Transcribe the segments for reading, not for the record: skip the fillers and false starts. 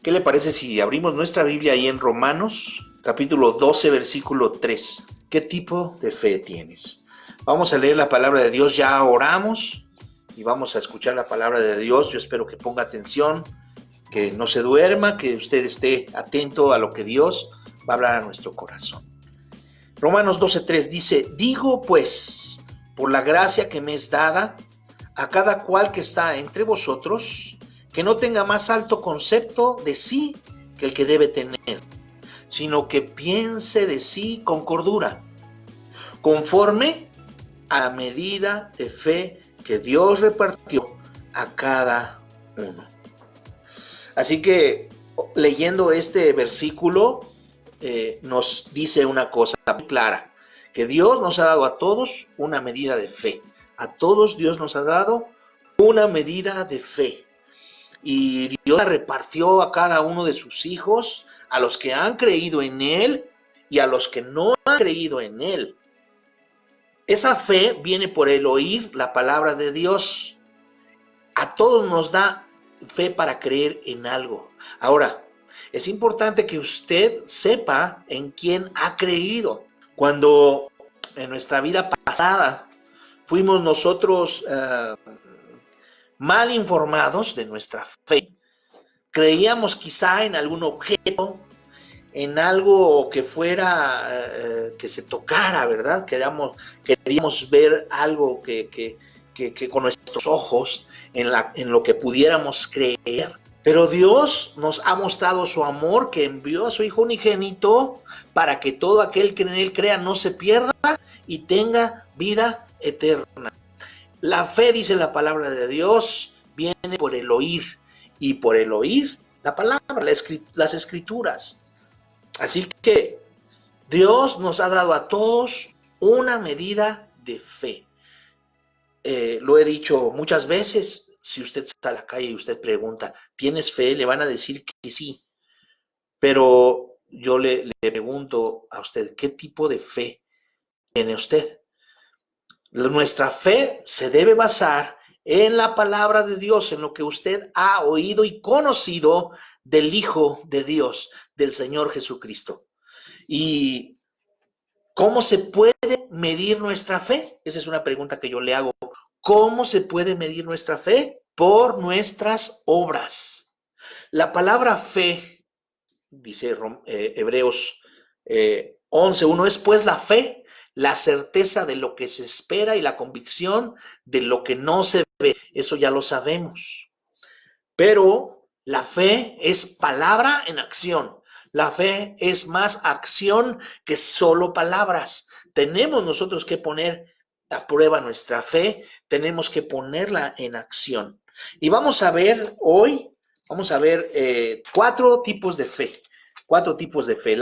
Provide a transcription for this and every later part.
¿Qué le parece si abrimos nuestra Biblia ahí en Romanos, capítulo 12, versículo 3? ¿Qué tipo de fe tienes? Vamos a leer la palabra de Dios, ya oramos y vamos a escuchar la palabra de Dios. Yo espero que ponga atención, que no se duerma, que usted esté atento a lo que Dios va a hablar a nuestro corazón. Romanos 12:3 dice: digo pues, por la gracia que me es dada, a cada cual que está entre vosotros, que no tenga más alto concepto de sí que el que debe tener, sino que piense de sí con cordura, conforme a la medida de fe que Dios repartió a cada uno. Así que leyendo este versículo nos dice una cosa muy clara, que Dios nos ha dado a todos una medida de fe. A todos Dios nos ha dado una medida de fe. Y Dios la repartió a cada uno de sus hijos, a los que han creído en Él y a los que no han creído en Él. Esa fe viene por el oír la palabra de Dios. A todos nos da fe para creer en algo. Ahora, es importante que usted sepa en quién ha creído. Cuando en nuestra vida pasada fuimos nosotros mal informados de nuestra fe, creíamos quizá en algún objeto, en algo que fuera, que se tocara, ¿verdad? Queríamos ver algo que con nuestros ojos, en lo que pudiéramos creer. Pero Dios nos ha mostrado su amor, que envió a su Hijo unigénito para que todo aquel que en Él crea no se pierda y tenga vida eterna. La fe, dice la palabra de Dios, viene por el oír, y por el oír la palabra, las escrituras. Así que Dios nos ha dado a todos una medida de fe. Lo he dicho muchas veces, si usted está a la calle y usted pregunta, ¿tienes fe? Le van a decir que sí. Pero yo le pregunto a usted, ¿qué tipo de fe tiene usted? Nuestra fe se debe basar en la palabra de Dios, en lo que usted ha oído y conocido del Hijo de Dios, del Señor Jesucristo. ¿Y cómo se puede medir nuestra fe? Esa es una pregunta que yo le hago. ¿Cómo se puede medir nuestra fe? Por nuestras obras. La palabra fe, dice Hebreos 11:1, es pues la fe, la certeza de lo que se espera y la convicción de lo que no se ve. Eso ya lo sabemos. Pero la fe es palabra en acción. La fe es más acción que solo palabras. Tenemos nosotros que poner a prueba nuestra fe, tenemos que ponerla en acción. Y vamos a ver hoy, cuatro tipos de fe. Cuatro tipos de fe.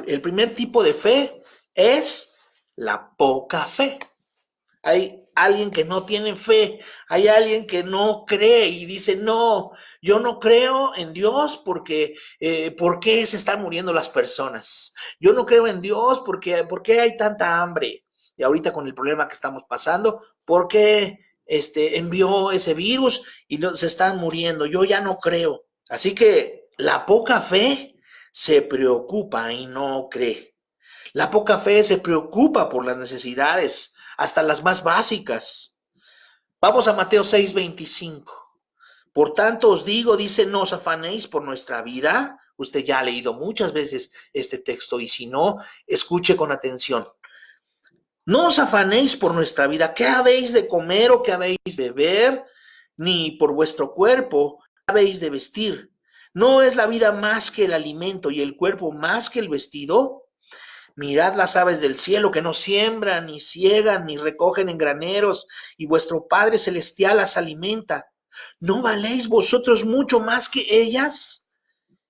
El primer tipo de fe es la poca fe. Hay alguien que no tiene fe, hay alguien que no cree y dice, no, yo no creo en Dios porque, ¿por qué se están muriendo las personas? Yo no creo en Dios porque, ¿por qué hay tanta hambre? Y ahorita con el problema que estamos pasando, ¿por qué envió ese virus y no, se están muriendo? Yo ya no creo. Así que la poca fe se preocupa y no cree. La poca fe se preocupa por las necesidades, hasta las más básicas. Vamos a Mateo 6:25. Por tanto os digo, dice, no os afanéis por nuestra vida. Usted ya ha leído muchas veces este texto y si no, escuche con atención. No os afanéis por nuestra vida. ¿Qué habéis de comer o qué habéis de beber? Ni por vuestro cuerpo, ¿qué habéis de vestir? ¿No es la vida más que el alimento y el cuerpo más que el vestido? Mirad las aves del cielo, que no siembran, ni ciegan, ni recogen en graneros, y vuestro Padre Celestial las alimenta. ¿No valéis vosotros mucho más que ellas?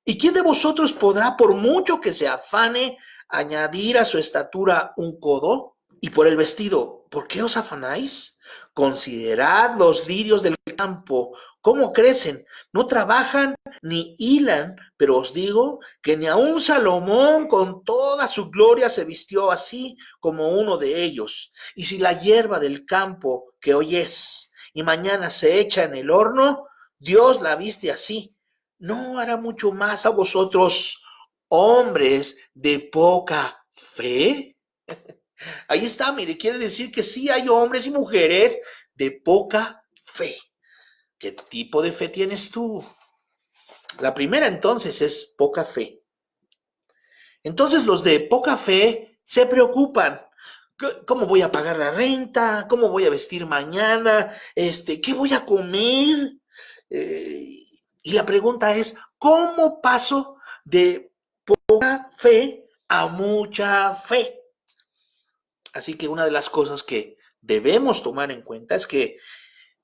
¿Y quién de vosotros podrá, por mucho que se afane, añadir a su estatura un codo? Y por el vestido, ¿por qué os afanáis? Considerad los lirios del campo, cómo crecen, no trabajan ni hilan, pero os digo que ni aun Salomón con toda su gloria se vistió así como uno de ellos. Y si la hierba del campo que hoy es y mañana se echa en el horno, Dios la viste así. ¿No hará mucho más a vosotros, hombres de poca fe? Ahí está, mire, quiere decir que sí hay hombres y mujeres de poca fe. ¿Qué tipo de fe tienes tú? La primera entonces es poca fe. Entonces los de poca fe se preocupan. ¿Cómo voy a pagar la renta? ¿Cómo voy a vestir mañana? ¿Qué voy a comer? Y la pregunta es, ¿cómo paso de poca fe a mucha fe? Así que una de las cosas que debemos tomar en cuenta es que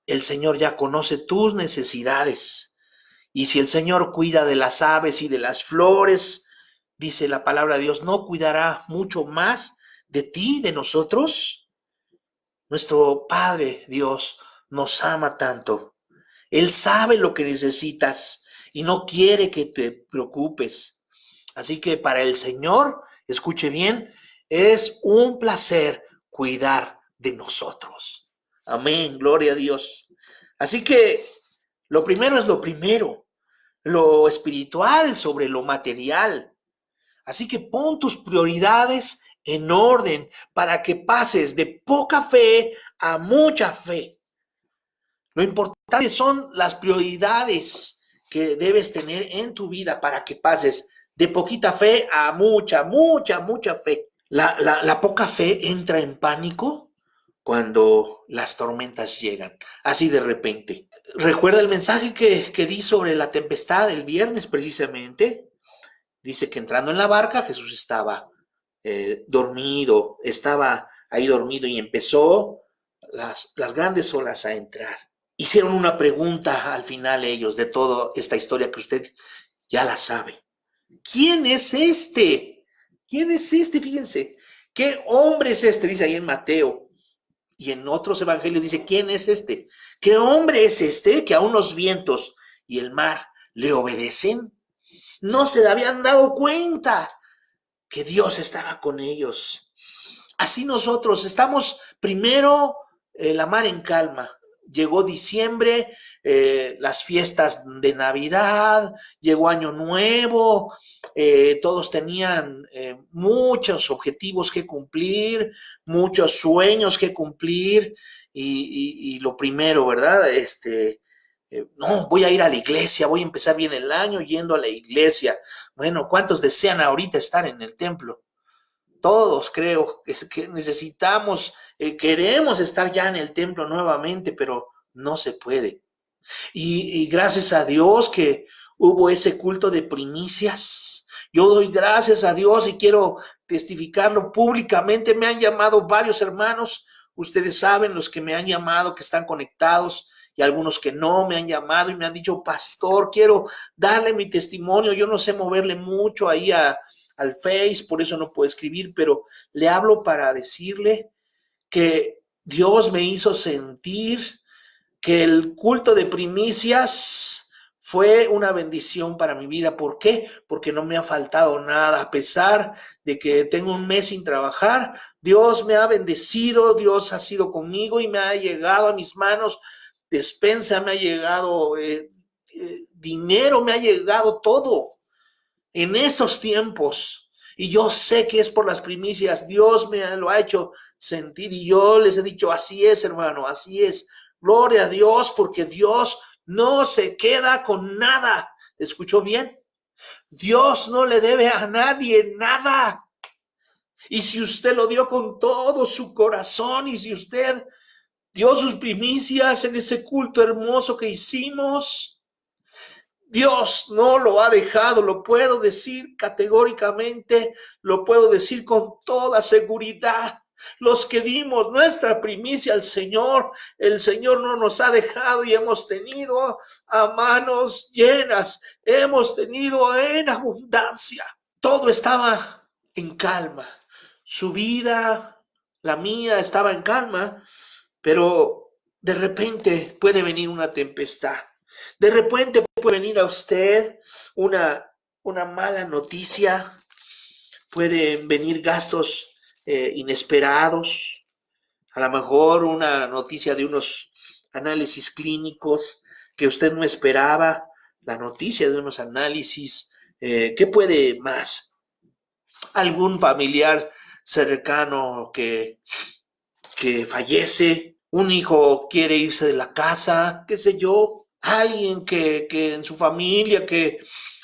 el Señor ya conoce tus necesidades. Y si el Señor cuida de las aves y de las flores, dice la palabra de Dios, ¿no cuidará mucho más de ti, de nosotros? Nuestro Padre Dios nos ama tanto. Él sabe lo que necesitas y no quiere que te preocupes. Así que para el Señor, escuche bien, es un placer cuidar de nosotros. Amén, gloria a Dios. Así que lo primero es lo primero, lo espiritual sobre lo material. Así que pon tus prioridades en orden para que pases de poca fe a mucha fe. Lo importante son las prioridades que debes tener en tu vida para que pases de poquita fe a mucha, mucha, mucha fe. La poca fe entra en pánico cuando las tormentas llegan, así de repente. Recuerda el mensaje que di sobre la tempestad el viernes precisamente. Dice que entrando en la barca Jesús estaba dormido, estaba ahí dormido y empezó las grandes olas a entrar. Hicieron una pregunta al final ellos de toda esta historia que usted ya la sabe. ¿Quién es este? ¿Quién es este? Fíjense, ¿qué hombre es este? Dice ahí en Mateo. Y en otros evangelios dice, ¿quién es este? ¿Qué hombre es este que aún los vientos y el mar le obedecen? No se habían dado cuenta que Dios estaba con ellos. Así nosotros estamos primero la mar en calma. Llegó diciembre, las fiestas de Navidad, llegó Año Nuevo, todos tenían muchos objetivos que cumplir, muchos sueños que cumplir y lo primero, ¿verdad? No, voy a ir a la iglesia, voy a empezar bien el año yendo a la iglesia. Bueno, ¿cuántos desean ahorita estar en el templo? Todos creo que necesitamos, queremos estar ya en el templo nuevamente, pero no se puede. Y gracias a Dios que hubo ese culto de primicias. Yo doy gracias a Dios y quiero testificarlo públicamente. Me han llamado varios hermanos, ustedes saben, los que me han llamado, que están conectados, y algunos que no me han llamado y me han dicho, pastor, quiero darle mi testimonio. Yo no sé moverle mucho ahí al Face, por eso no puedo escribir, pero le hablo para decirle que Dios me hizo sentir que el culto de primicias fue una bendición para mi vida. ¿Por qué? Porque no me ha faltado nada. A pesar de que tengo un mes sin trabajar, Dios me ha bendecido, Dios ha sido conmigo y me ha llegado a mis manos despensa, me ha llegado dinero, me ha llegado todo en estos tiempos. Y yo sé que es por las primicias. Dios me lo ha hecho sentir y yo les he dicho, así es, hermano, así es. Gloria a Dios, porque Dios no se queda con nada. ¿Escuchó bien? Dios no le debe a nadie nada. Y si usted lo dio con todo su corazón y si usted dio sus primicias en ese culto hermoso que hicimos, Dios no lo ha dejado, lo puedo decir categóricamente, lo puedo decir con toda seguridad. Los que dimos nuestra primicia al Señor, el Señor no nos ha dejado y hemos tenido a manos llenas, hemos tenido en abundancia. Todo estaba en calma, su vida, la mía estaba en calma, pero de repente puede venir una tempestad. De repente puede venir a usted una mala noticia, pueden venir gastos inesperados, a lo mejor una noticia de unos análisis clínicos, que usted no esperaba, la noticia de unos análisis. ¿Qué puede más? Algún familiar cercano que fallece, un hijo quiere irse de la casa, qué sé yo, alguien que en su familia que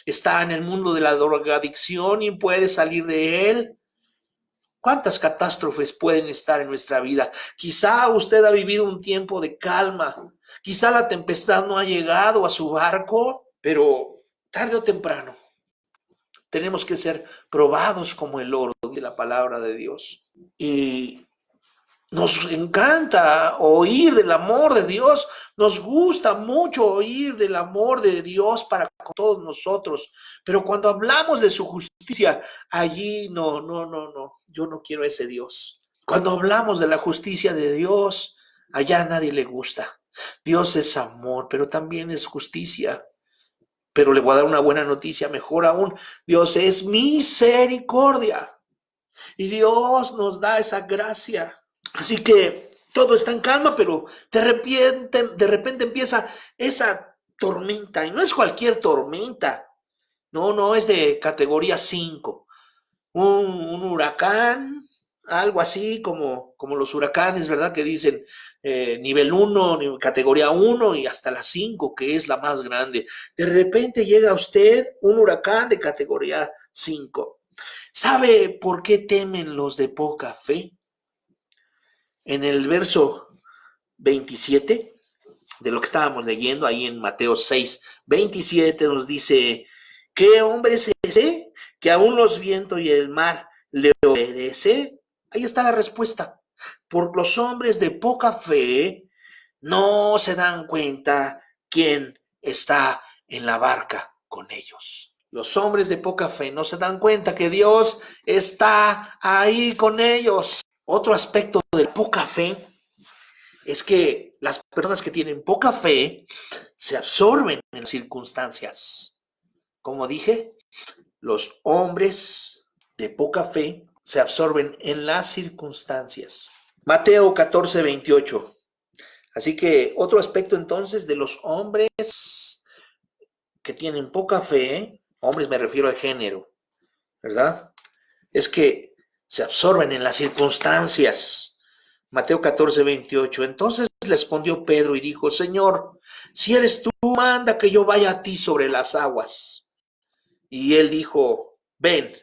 está en el mundo de la drogadicción y puede salir de él. ¿Cuántas catástrofes pueden estar en nuestra vida? Quizá usted ha vivido un tiempo de calma, quizá la tempestad no ha llegado a su barco, pero tarde o temprano tenemos que ser probados como el oro de la palabra de Dios. Y nos encanta oír del amor de Dios, nos gusta mucho oír del amor de Dios para con todos nosotros, pero cuando hablamos de su justicia, allí no, yo no quiero ese Dios. Cuando hablamos de la justicia de Dios, allá a nadie le gusta. Dios es amor, pero también es justicia. Pero le voy a dar una buena noticia, mejor aún, Dios es misericordia y Dios nos da esa gracia. Así que todo está en calma, pero de repente empieza esa tormenta, y no es cualquier tormenta, no, es de categoría 5, un huracán, algo así como los huracanes, ¿verdad? Que dicen nivel 1, categoría 1 y hasta la 5, que es la más grande. De repente llega a usted un huracán de categoría 5. ¿Sabe por qué temen los de poca fe? En el verso 27 de lo que estábamos leyendo ahí en Mateo 6:27 nos dice, ¿qué hombre es ese que aún los vientos y el mar le obedece? Ahí está la respuesta. Por los hombres de poca fe no se dan cuenta quién está en la barca con ellos. Los hombres de poca fe no se dan cuenta que Dios está ahí con ellos. Otro aspecto de la poca fe es que las personas que tienen poca fe se absorben en las circunstancias. Como dije, los hombres de poca fe se absorben en las circunstancias. Mateo 14:28. Así que otro aspecto entonces de los hombres que tienen poca fe, hombres me refiero al género, ¿verdad? Es que se absorben en las circunstancias. Mateo 14:28. Entonces respondió Pedro y dijo, Señor, si eres tú, manda que yo vaya a ti sobre las aguas. Y él dijo, ven.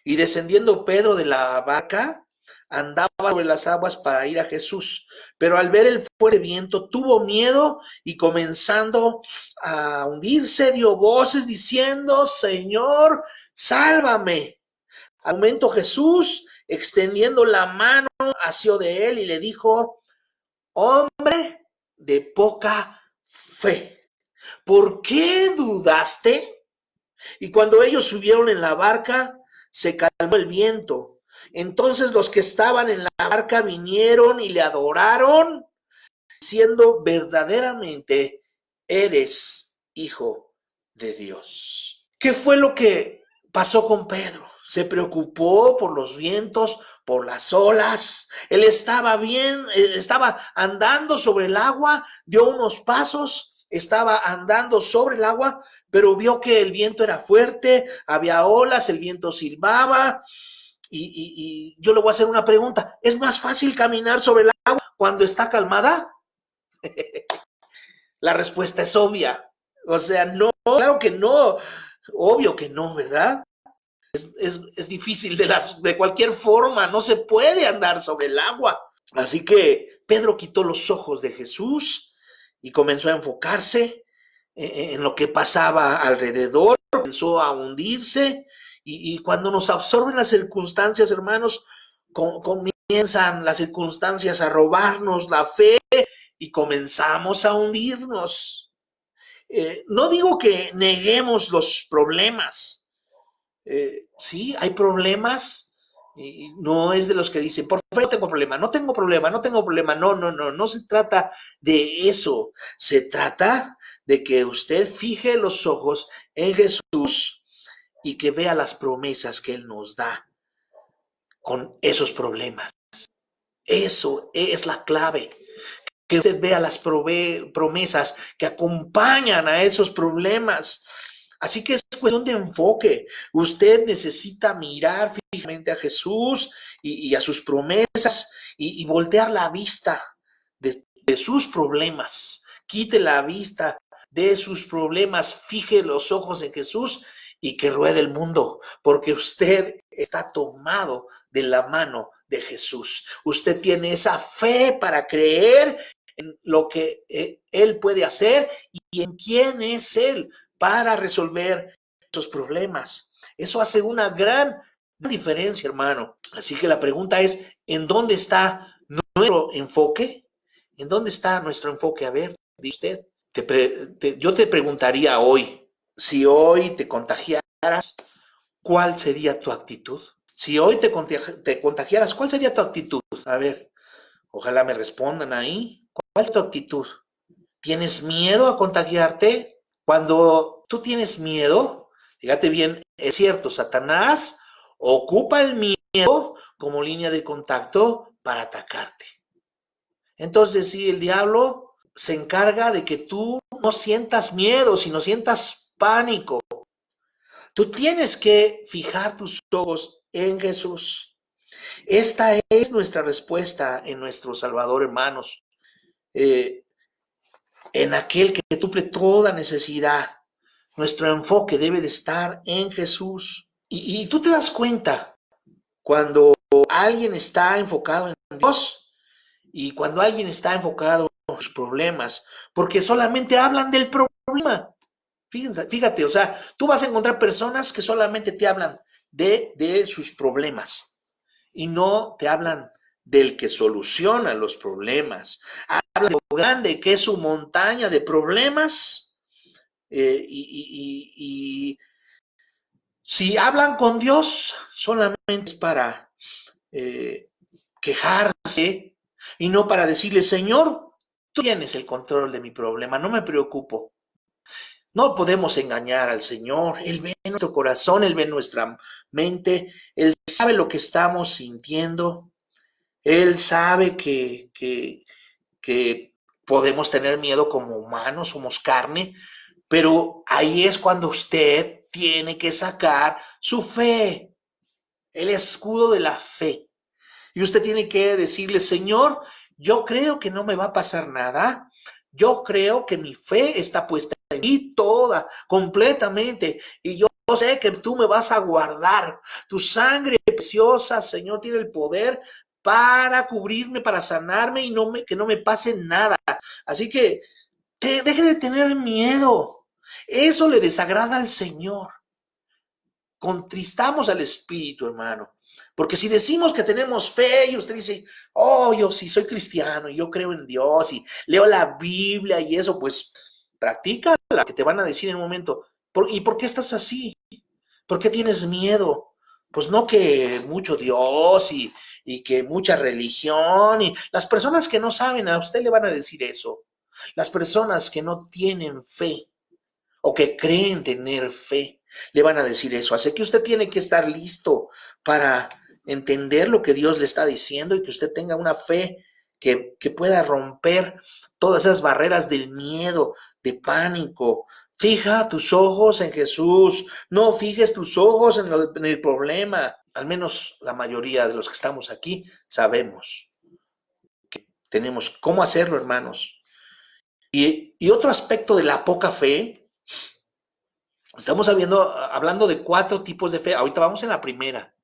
Y descendiendo Pedro de la barca, andaba sobre las aguas para ir a Jesús. Pero al ver el fuerte viento, tuvo miedo y comenzando a hundirse, dio voces diciendo, Señor, sálvame. Al momento Jesús, extendiendo la mano, asió de él y le dijo, hombre de poca fe, ¿por qué dudaste? Y cuando ellos subieron en la barca, se calmó el viento. Entonces los que estaban en la barca vinieron y le adoraron, diciendo verdaderamente, eres hijo de Dios. ¿Qué fue lo que pasó con Pedro? Se preocupó por los vientos, por las olas. Él estaba bien, estaba andando sobre el agua, dio unos pasos, estaba andando sobre el agua, pero vio que el viento era fuerte, había olas, el viento silbaba. Y yo le voy a hacer una pregunta. ¿Es más fácil caminar sobre el agua cuando está calmada? La respuesta es obvia. O sea, no, claro que no. Obvio que no, ¿verdad? Es difícil de cualquier forma, no se puede andar sobre el agua. Así que Pedro quitó los ojos de Jesús y comenzó a enfocarse en lo que pasaba alrededor, comenzó a hundirse y cuando nos absorben las circunstancias, hermanos, comienzan las circunstancias a robarnos la fe y comenzamos a hundirnos. No digo que neguemos los problemas. Sí, hay problemas. Y no es de los que dicen, por favor, no tengo problema, no tengo problema, no tengo problema. No se trata de eso. Se trata de que usted fije los ojos en Jesús y que vea las promesas que Él nos da con esos problemas. Eso es la clave. que usted vea las promesas que acompañan a esos problemas. Así que es cuestión de enfoque. Usted necesita mirar fijamente a Jesús y a sus promesas y voltear la vista de sus problemas. Quite la vista de sus problemas, fije los ojos en Jesús y que ruede el mundo, porque usted está tomado de la mano de Jesús. Usted tiene esa fe para creer en lo que Él puede hacer y en quién es Él para resolver esos problemas. Eso hace una gran diferencia, hermano. Así que la pregunta es, ¿en dónde está nuestro enfoque? ¿En dónde está nuestro enfoque? A ver, dice usted. Yo te preguntaría hoy, si hoy te contagiaras, ¿cuál sería tu actitud? Si hoy te contagiaras, ¿cuál sería tu actitud? A ver, ojalá me respondan ahí. ¿Cuál es tu actitud? ¿Tienes miedo a contagiarte? Cuando tú tienes miedo, fíjate bien, es cierto, Satanás ocupa el miedo como línea de contacto para atacarte. Entonces, sí, el diablo se encarga de que tú no sientas miedo, sino sientas pánico. Tú tienes que fijar tus ojos en Jesús. Esta es nuestra respuesta en nuestro Salvador, hermanos. En aquel que suple toda necesidad. Nuestro enfoque debe de estar en Jesús. Y tú te das cuenta cuando alguien está enfocado en Dios y cuando alguien está enfocado en sus problemas, porque solamente hablan del problema. Fíjate, o sea, tú vas a encontrar personas que solamente te hablan de sus problemas y no te hablan del que soluciona los problemas. Hablan de lo grande que es su montaña de problemas y si hablan con Dios solamente es para quejarse y no para decirle, Señor, tú tienes el control de mi problema, no me preocupo. No podemos engañar al Señor. Él ve nuestro corazón, Él ve nuestra mente, Él sabe lo que estamos sintiendo, Él sabe que podemos tener miedo como humanos, somos carne, pero ahí es cuando usted tiene que sacar su fe, el escudo de la fe. Y usted tiene que decirle, Señor, yo creo que no me va a pasar nada. Yo creo que mi fe está puesta en ti toda, completamente. Y yo sé que tú me vas a guardar. Tu sangre preciosa, Señor, tiene el poder para cubrirme, para sanarme y que no me pase nada. Así que deje de tener miedo. Eso le desagrada al Señor. Contristamos al Espíritu, hermano. Porque si decimos que tenemos fe y usted dice, oh, yo sí soy cristiano y yo creo en Dios y leo la Biblia y eso, pues practica lo que te van a decir en un momento. ¿Y por qué estás así? ¿Por qué tienes miedo? Pues no que mucho Dios y que mucha religión y las personas que no saben a usted le van a decir eso. Las personas que no tienen fe o que creen tener fe le van a decir eso. Así que usted tiene que estar listo para entender lo que Dios le está diciendo y que usted tenga una fe que pueda romper todas esas barreras del miedo, de pánico. Fija tus ojos en Jesús, no fijes tus ojos en el problema. Al menos la mayoría de los que estamos aquí sabemos que tenemos cómo hacerlo, hermanos. Y otro aspecto de la poca fe, estamos hablando de 4 tipos de fe. Ahorita vamos en la primera.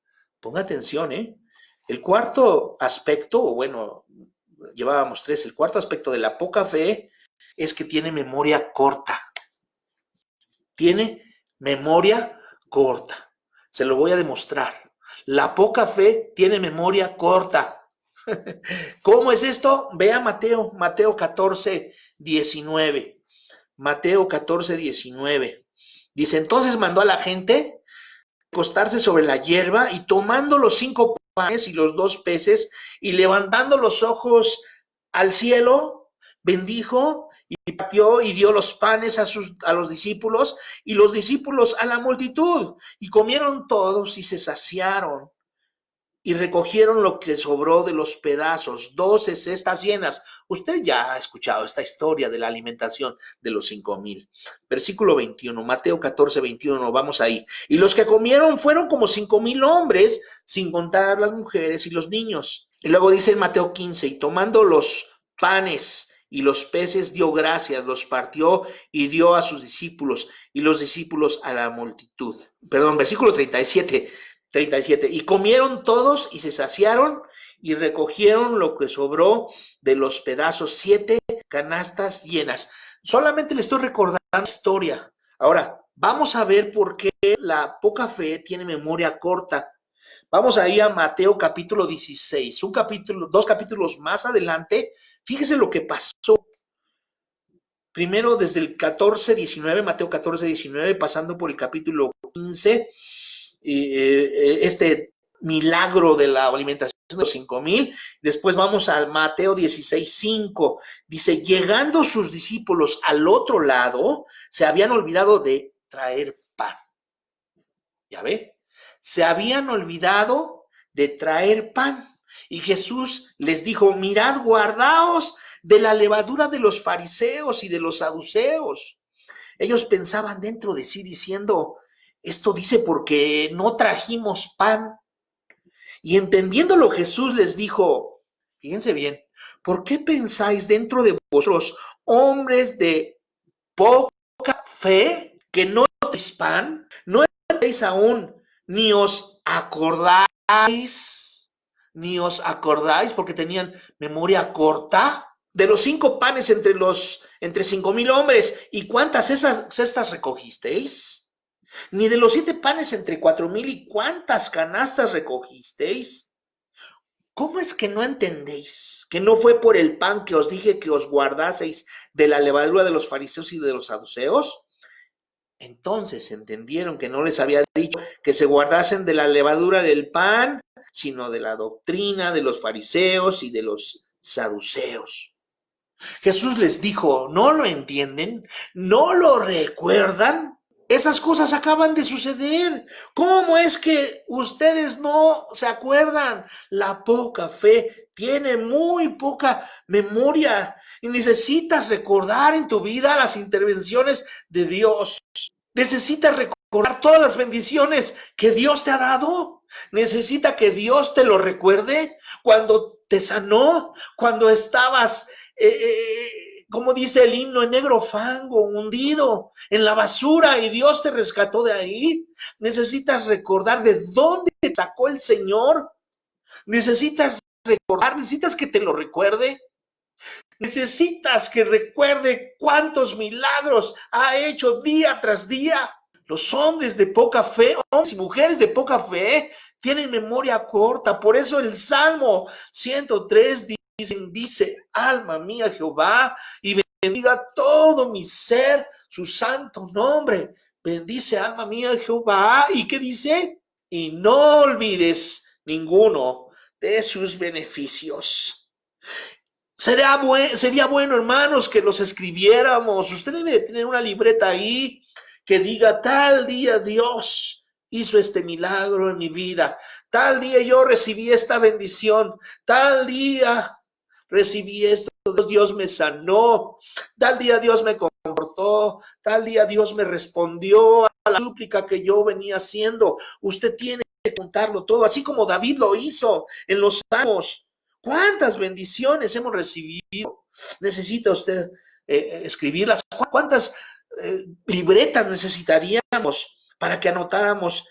Ponga atención, ¿eh? El cuarto aspecto, o bueno, llevábamos 3. El cuarto aspecto de la poca fe es que tiene memoria corta. Tiene memoria corta. Se lo voy a demostrar. La poca fe tiene memoria corta. ¿Cómo es esto? Vea Mateo 14, 19. Mateo 14, 19. Dice, entonces mandó a la gente acostarse sobre la hierba y tomando los 5 panes y los 2 peces y levantando los ojos al cielo, bendijo y partió y dio los panes a los discípulos y los discípulos a la multitud y comieron todos y se saciaron. y recogieron lo que sobró de los pedazos, 12 cestas llenas. Usted ya ha escuchado esta historia de la alimentación de los 5,000. Versículo 21, Mateo 14, 21, vamos ahí. Y los que comieron fueron como 5,000 hombres, sin contar las mujeres y los niños. Y luego dice en Mateo 15, y tomando los panes y los peces dio gracias, los partió y dio a sus discípulos, y los discípulos a la multitud. Perdón, versículo 37. Y comieron todos y se saciaron y recogieron lo que sobró de los pedazos, 7 canastas llenas. Solamente le estoy recordando la historia. Ahora, vamos a ver por qué la poca fe tiene memoria corta. Vamos ahí a Mateo capítulo 16, dos capítulos más adelante. Fíjese lo que pasó. Primero desde el 14, 19, Mateo 14, 19, pasando por el capítulo 15, este milagro de la alimentación de los 5,000. Después vamos al Mateo 16, 5. Dice, llegando sus discípulos al otro lado, se habían olvidado de traer pan. ¿Ya ve? Se habían olvidado de traer pan. Y Jesús les dijo, mirad, guardaos de la levadura de los fariseos y de los saduceos. Ellos pensaban dentro de sí diciendo, esto dice porque no trajimos pan. Y entendiéndolo Jesús les dijo, fíjense bien, ¿por qué pensáis dentro de vosotros, hombres de poca fe, que no tenéis pan? ¿No tenéis aún, ni os acordáis, porque tenían memoria corta? De los 5 panes entre 5,000 hombres, ¿y cuántas cestas recogisteis? Ni de los 7 panes entre 4,000, ¿y cuántas canastas recogisteis? ¿Cómo es que no entendéis que no fue por el pan que os dije que os guardaseis de la levadura de los fariseos y de los saduceos? Entonces entendieron que no les había dicho que se guardasen de la levadura del pan, sino de la doctrina de los fariseos y de los saduceos. Jesús les dijo, ¿no lo entienden? ¿No lo recuerdan? Esas cosas acaban de suceder. ¿Cómo es que ustedes no se acuerdan? La poca fe tiene muy poca memoria y necesitas recordar en tu vida las intervenciones de Dios. Necesitas recordar todas las bendiciones que Dios te ha dado. Necesita que Dios te lo recuerde cuando te sanó, cuando estabas, como dice el himno, en negro fango, hundido en la basura y Dios te rescató de ahí. Necesitas recordar de dónde te sacó el Señor. Necesitas recordar, necesitas que te lo recuerde. Necesitas que recuerde cuántos milagros ha hecho día tras día. Los hombres de poca fe, hombres y mujeres de poca fe, tienen memoria corta. Por eso el Salmo 103 dice, alma mía Jehová, y bendiga todo mi ser su santo nombre. Bendice, alma mía Jehová. ¿Y qué dice? Y no olvides ninguno de sus beneficios. Sería bueno, hermanos, que los escribiéramos. Usted debe de tener una libreta ahí que diga, tal día Dios hizo este milagro en mi vida, tal día yo recibí esta bendición, tal día recibí esto, Dios me sanó, tal día Dios me confortó, tal día Dios me respondió a la súplica que yo venía haciendo. Usted tiene que contarlo todo, así como David lo hizo en los Salmos. ¿Cuántas bendiciones hemos recibido? Necesita usted escribirlas. ¿Cuántas libretas necesitaríamos para que anotáramos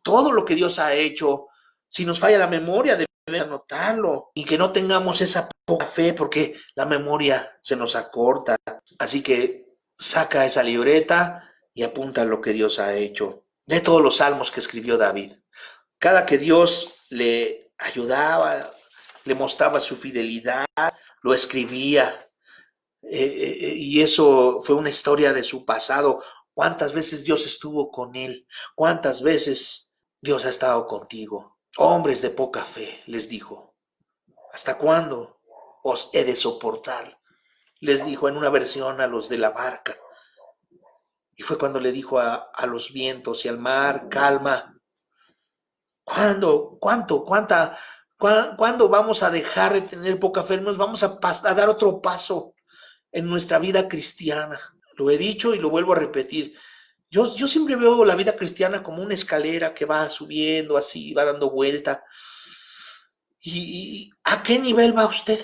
todo lo que Dios ha hecho? Si nos falla la memoria, debemos anotarlo y que no tengamos esa poca fe porque la memoria se nos acorta. Así que saca esa libreta y apunta lo que Dios ha hecho. De todos los salmos que escribió David. Cada que Dios le ayudaba, le mostraba su fidelidad, lo escribía. Y eso fue una historia de su pasado. ¿Cuántas veces Dios estuvo con él? ¿Cuántas veces Dios ha estado contigo? Hombres de poca fe, les dijo. ¿Hasta cuándo os he de soportar? Les dijo en una versión a los de la barca. Y fue cuando le dijo a los vientos y al mar, calma. ¿Cuándo vamos a dejar de tener poca fe? Nos vamos a dar otro paso en nuestra vida cristiana. Lo he dicho y lo vuelvo a repetir. Yo siempre veo la vida cristiana como una escalera que va subiendo así, va dando vuelta. ¿Y a qué nivel va usted?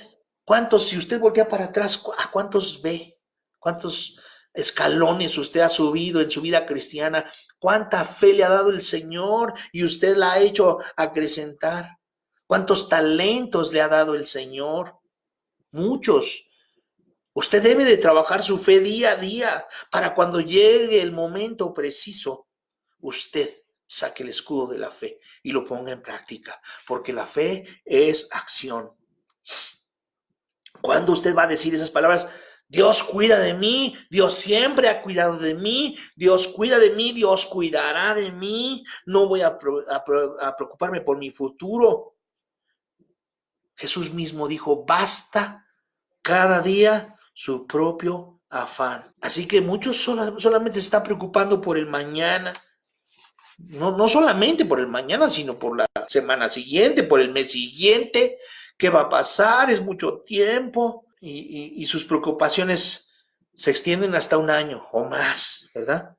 Si usted voltea para atrás, ¿a cuántos ve? ¿Cuántos escalones usted ha subido en su vida cristiana? ¿Cuánta fe le ha dado el Señor y usted la ha hecho acrecentar? ¿Cuántos talentos le ha dado el Señor? Muchos. Usted debe de trabajar su fe día a día para cuando llegue el momento preciso, usted saque el escudo de la fe y lo ponga en práctica, porque la fe es acción. ¿Cuándo usted va a decir esas palabras? Dios cuida de mí, Dios siempre ha cuidado de mí, Dios cuida de mí, Dios cuidará de mí, no voy a preocuparme por mi futuro. Jesús mismo dijo, basta cada día su propio afán. Así que muchos solamente se están preocupando por el mañana. No solamente por el mañana, sino por la semana siguiente, por el mes siguiente. ¿Qué va a pasar? Es mucho tiempo. Y sus preocupaciones se extienden hasta un año o más, ¿verdad?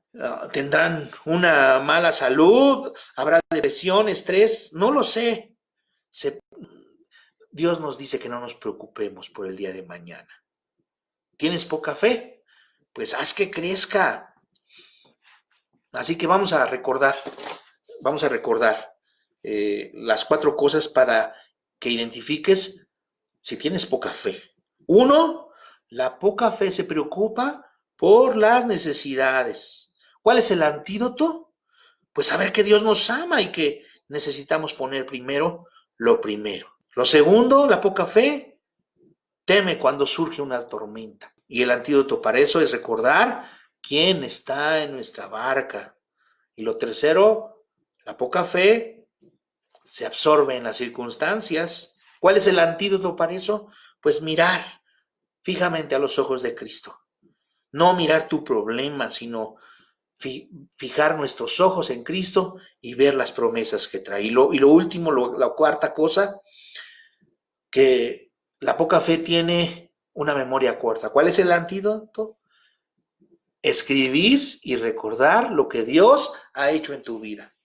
¿Tendrán una mala salud? ¿Habrá depresión, estrés? No lo sé. Dios nos dice que no nos preocupemos por el día de mañana. ¿Tienes poca fe? Pues haz que crezca. Así que vamos a recordar las 4 cosas para que identifiques si tienes poca fe. 1, la poca fe se preocupa por las necesidades. ¿Cuál es el antídoto? Pues saber que Dios nos ama y que necesitamos poner primero lo primero. Lo segundo, la poca fe teme cuando surge una tormenta. Y el antídoto para eso es recordar quién está en nuestra barca. Y lo tercero, la poca fe se absorbe en las circunstancias. ¿Cuál es el antídoto para eso? Pues mirar fijamente a los ojos de Cristo. No mirar tu problema, sino fijar nuestros ojos en Cristo y ver las promesas que trae. Y lo último, la cuarta cosa, que la poca fe tiene una memoria corta. ¿Cuál es el antídoto? Escribir y recordar lo que Dios ha hecho en tu vida.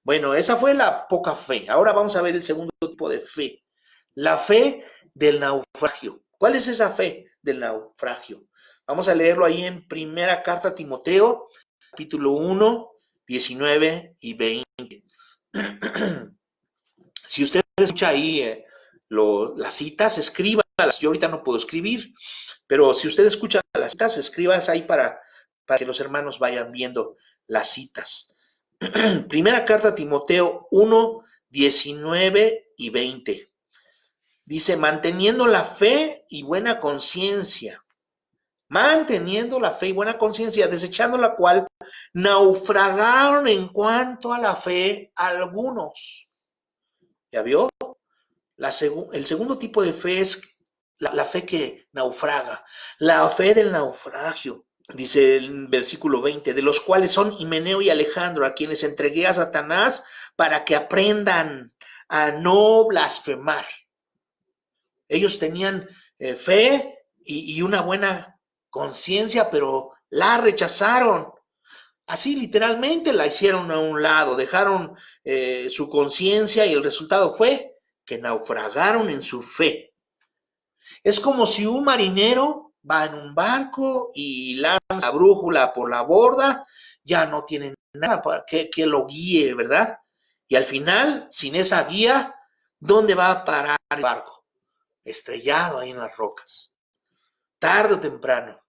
Bueno, esa fue la poca fe. Ahora vamos a ver el segundo tipo de fe. La fe del naufragio. ¿Cuál es esa fe del naufragio? Vamos a leerlo ahí en Primera Carta a Timoteo, capítulo 1, 19 y 20. Si usted escucha ahí las citas, escríbalas. Yo ahorita no puedo escribir, pero si usted escucha las citas, escríbalas ahí para que los hermanos vayan viendo las citas. Primera Carta a Timoteo 1, 19 y 20. Dice, manteniendo la fe y buena conciencia, desechando la cual naufragaron en cuanto a la fe algunos. ¿Ya vio? El segundo tipo de fe es la fe que naufraga, la fe del naufragio. Dice el versículo 20, de los cuales son Himeneo y Alejandro, a quienes entregué a Satanás para que aprendan a no blasfemar. Ellos tenían fe y una buena conciencia, pero la rechazaron. Así literalmente la hicieron a un lado, dejaron su conciencia y el resultado fue que naufragaron en su fe. Es como si un marinero va en un barco y lanza la brújula por la borda, ya no tiene nada para que lo guíe, ¿verdad? Y al final, sin esa guía, ¿dónde va a parar el barco? Estrellado ahí en las rocas, tarde o temprano.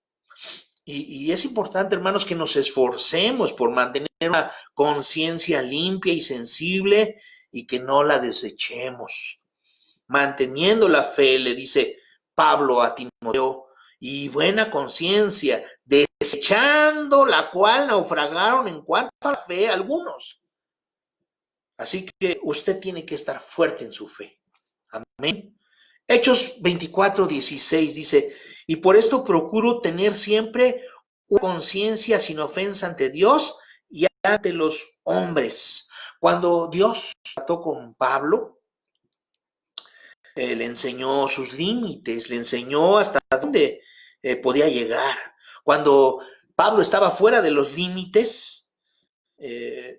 Y es importante, hermanos, que nos esforcemos por mantener una conciencia limpia y sensible y que no la desechemos. Manteniendo la fe, le dice Pablo a Timoteo, y buena conciencia, desechando la cual naufragaron en cuanto a la fe algunos. Así que usted tiene que estar fuerte en su fe. Amén. Hechos 24, 16 dice, y por esto procuro tener siempre una conciencia sin ofensa ante Dios y ante los hombres, Cuando Dios trató con Pablo, le enseñó sus límites, le enseñó hasta dónde podía llegar. Cuando Pablo estaba fuera de los límites,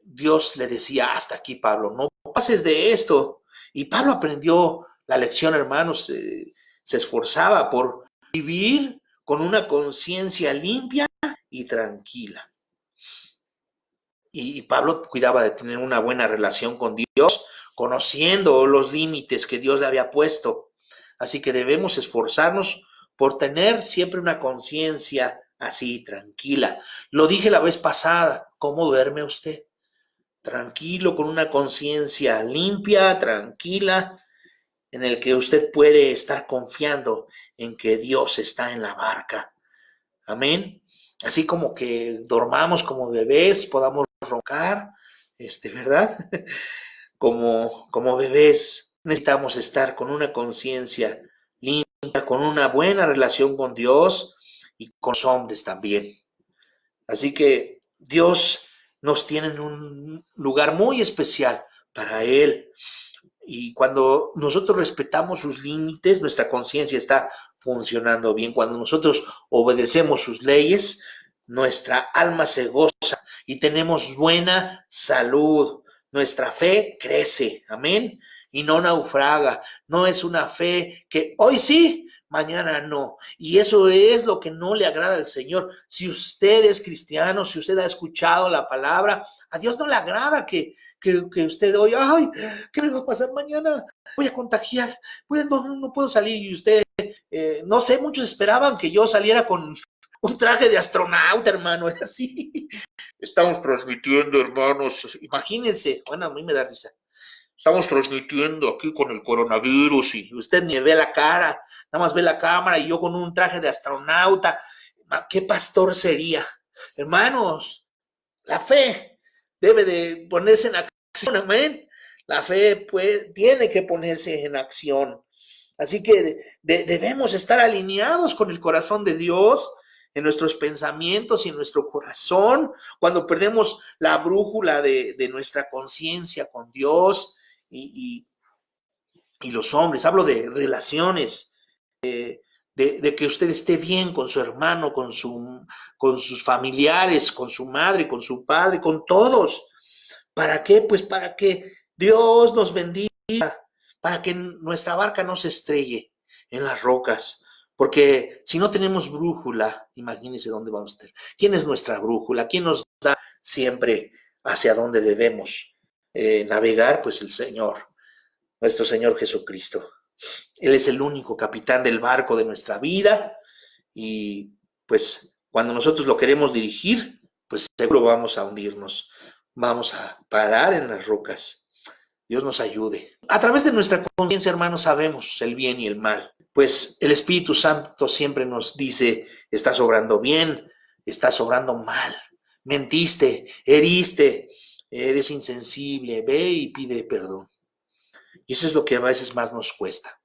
Dios le decía, hasta aquí, Pablo, no pases de esto. Y Pablo aprendió la lección, hermanos, se esforzaba por vivir con una conciencia limpia y tranquila. Y Pablo cuidaba de tener una buena relación con Dios, conociendo los límites que Dios le había puesto. Así que debemos esforzarnos por tener siempre una conciencia así, tranquila. Lo dije la vez pasada, ¿cómo duerme usted? Tranquilo, con una conciencia limpia, tranquila, en el que usted puede estar confiando en que Dios está en la barca. Amén. Así como que dormamos como bebés, podamos roncar, ¿verdad? Como bebés necesitamos estar con una conciencia limpia, con una buena relación con Dios y con los hombres también. Así que Dios nos tiene en un lugar muy especial para Él. Y cuando nosotros respetamos sus límites, nuestra conciencia está funcionando bien. Cuando nosotros obedecemos sus leyes, nuestra alma se goza y tenemos buena salud. Nuestra fe crece, amén, y no naufraga. No es una fe que hoy sí, mañana no. Y eso es lo que no le agrada al Señor. Si usted es cristiano, si usted ha escuchado la palabra, a Dios no le agrada que usted hoy, ay, ¿qué me va a pasar mañana? Voy a contagiar, no puedo salir. Y usted, no sé, muchos esperaban que yo saliera con un traje de astronauta, hermano, es así. Estamos transmitiendo, hermanos, imagínense, bueno, a mí me da risa. Estamos transmitiendo aquí con el coronavirus y usted ni ve la cara, nada más ve la cámara y yo con un traje de astronauta. ¿Qué pastor sería? Hermanos, la fe debe de ponerse en acción, amén. La fe tiene que ponerse en acción. Así que debemos estar alineados con el corazón de Dios en nuestros pensamientos y en nuestro corazón. Cuando perdemos la brújula de nuestra conciencia con Dios y los hombres, hablo de relaciones, de que usted esté bien con su hermano, con sus familiares, con su madre, con su padre, con todos. ¿Para qué? Pues para que Dios nos bendiga, para que nuestra barca no se estrelle en las rocas. Porque si no tenemos brújula, imagínense dónde vamos a estar. ¿Quién es nuestra brújula? ¿Quién nos da siempre hacia dónde debemos navegar? Pues el Señor, nuestro Señor Jesucristo. Él es el único capitán del barco de nuestra vida y pues cuando nosotros lo queremos dirigir, pues seguro vamos a hundirnos, vamos a parar en las rocas. Dios nos ayude. A través de nuestra conciencia, hermanos, sabemos el bien y el mal. Pues el Espíritu Santo siempre nos dice, estás obrando bien, estás obrando mal, mentiste, heriste, eres insensible, ve y pide perdón. Y eso es lo que a veces más nos cuesta.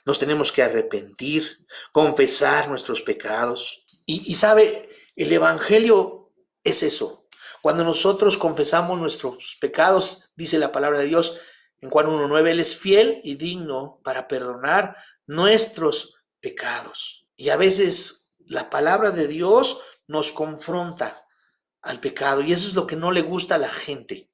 Nos tenemos que arrepentir, confesar nuestros pecados. Y sabe, el Evangelio es eso. Cuando nosotros confesamos nuestros pecados, dice la palabra de Dios en Juan 1:9, Él es fiel y digno para perdonar nuestros pecados. Y a veces la palabra de Dios nos confronta al pecado y eso es lo que no le gusta a la gente.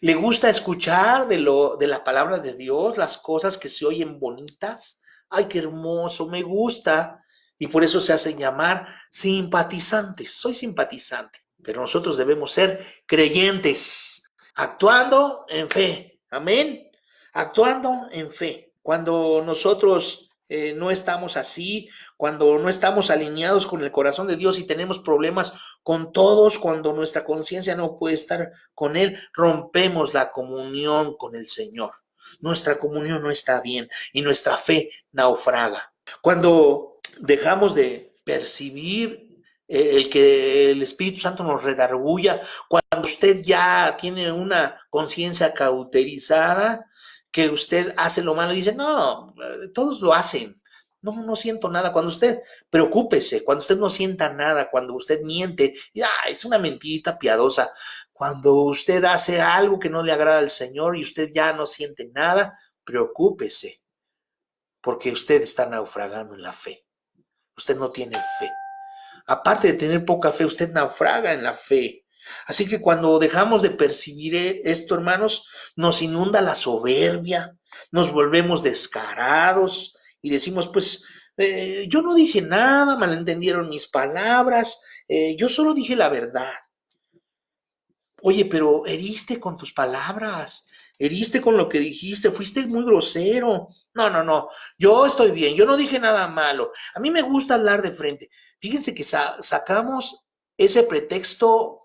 ¿Le gusta escuchar de la palabra de Dios, las cosas que se oyen bonitas? Ay, qué hermoso, me gusta. Y por eso se hacen llamar simpatizantes. Soy simpatizante. Pero nosotros debemos ser creyentes, actuando en fe. Amén. Actuando en fe. Cuando nosotros no estamos así, cuando no estamos alineados con el corazón de Dios y tenemos problemas con todos, cuando nuestra conciencia no puede estar con Él, rompemos la comunión con el Señor. Nuestra comunión no está bien y nuestra fe naufraga. Cuando dejamos de percibir el que el Espíritu Santo nos redarguya, cuando usted ya tiene una conciencia cauterizada, que usted hace lo malo y dice, no, todos lo hacen, no siento nada. Cuando usted preocúpese, cuando usted no sienta nada, cuando usted miente, es una mentirita piadosa. Cuando usted hace algo que no le agrada al Señor y usted ya no siente nada, preocúpese, porque usted está naufragando en la fe. Usted no tiene fe. Aparte de tener poca fe, usted naufraga en la fe. Así que cuando dejamos de percibir esto, hermanos, nos inunda la soberbia, nos volvemos descarados y decimos, pues, yo no dije nada, malentendieron mis palabras, yo solo dije la verdad. Oye, pero heriste con tus palabras, heriste con lo que dijiste, fuiste muy grosero. No, no, no, yo estoy bien, yo no dije nada malo. A mí me gusta hablar de frente. Fíjense que sacamos ese pretexto,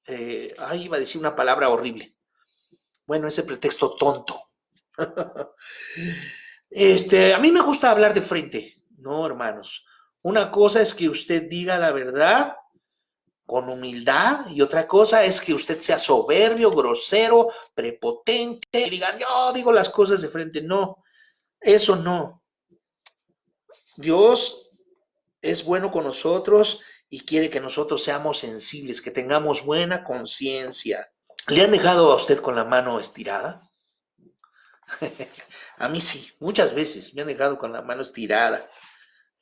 iba a decir una palabra horrible. Bueno, ese pretexto tonto. A mí me gusta hablar de frente. No, hermanos. Una cosa es que usted diga la verdad con humildad y otra cosa es que usted sea soberbio, grosero, prepotente y digan, yo digo las cosas de frente. No, eso no. Dios es bueno con nosotros y quiere que nosotros seamos sensibles, que tengamos buena conciencia. ¿Le han dejado a usted con la mano estirada? A mí sí, muchas veces me han dejado con la mano estirada.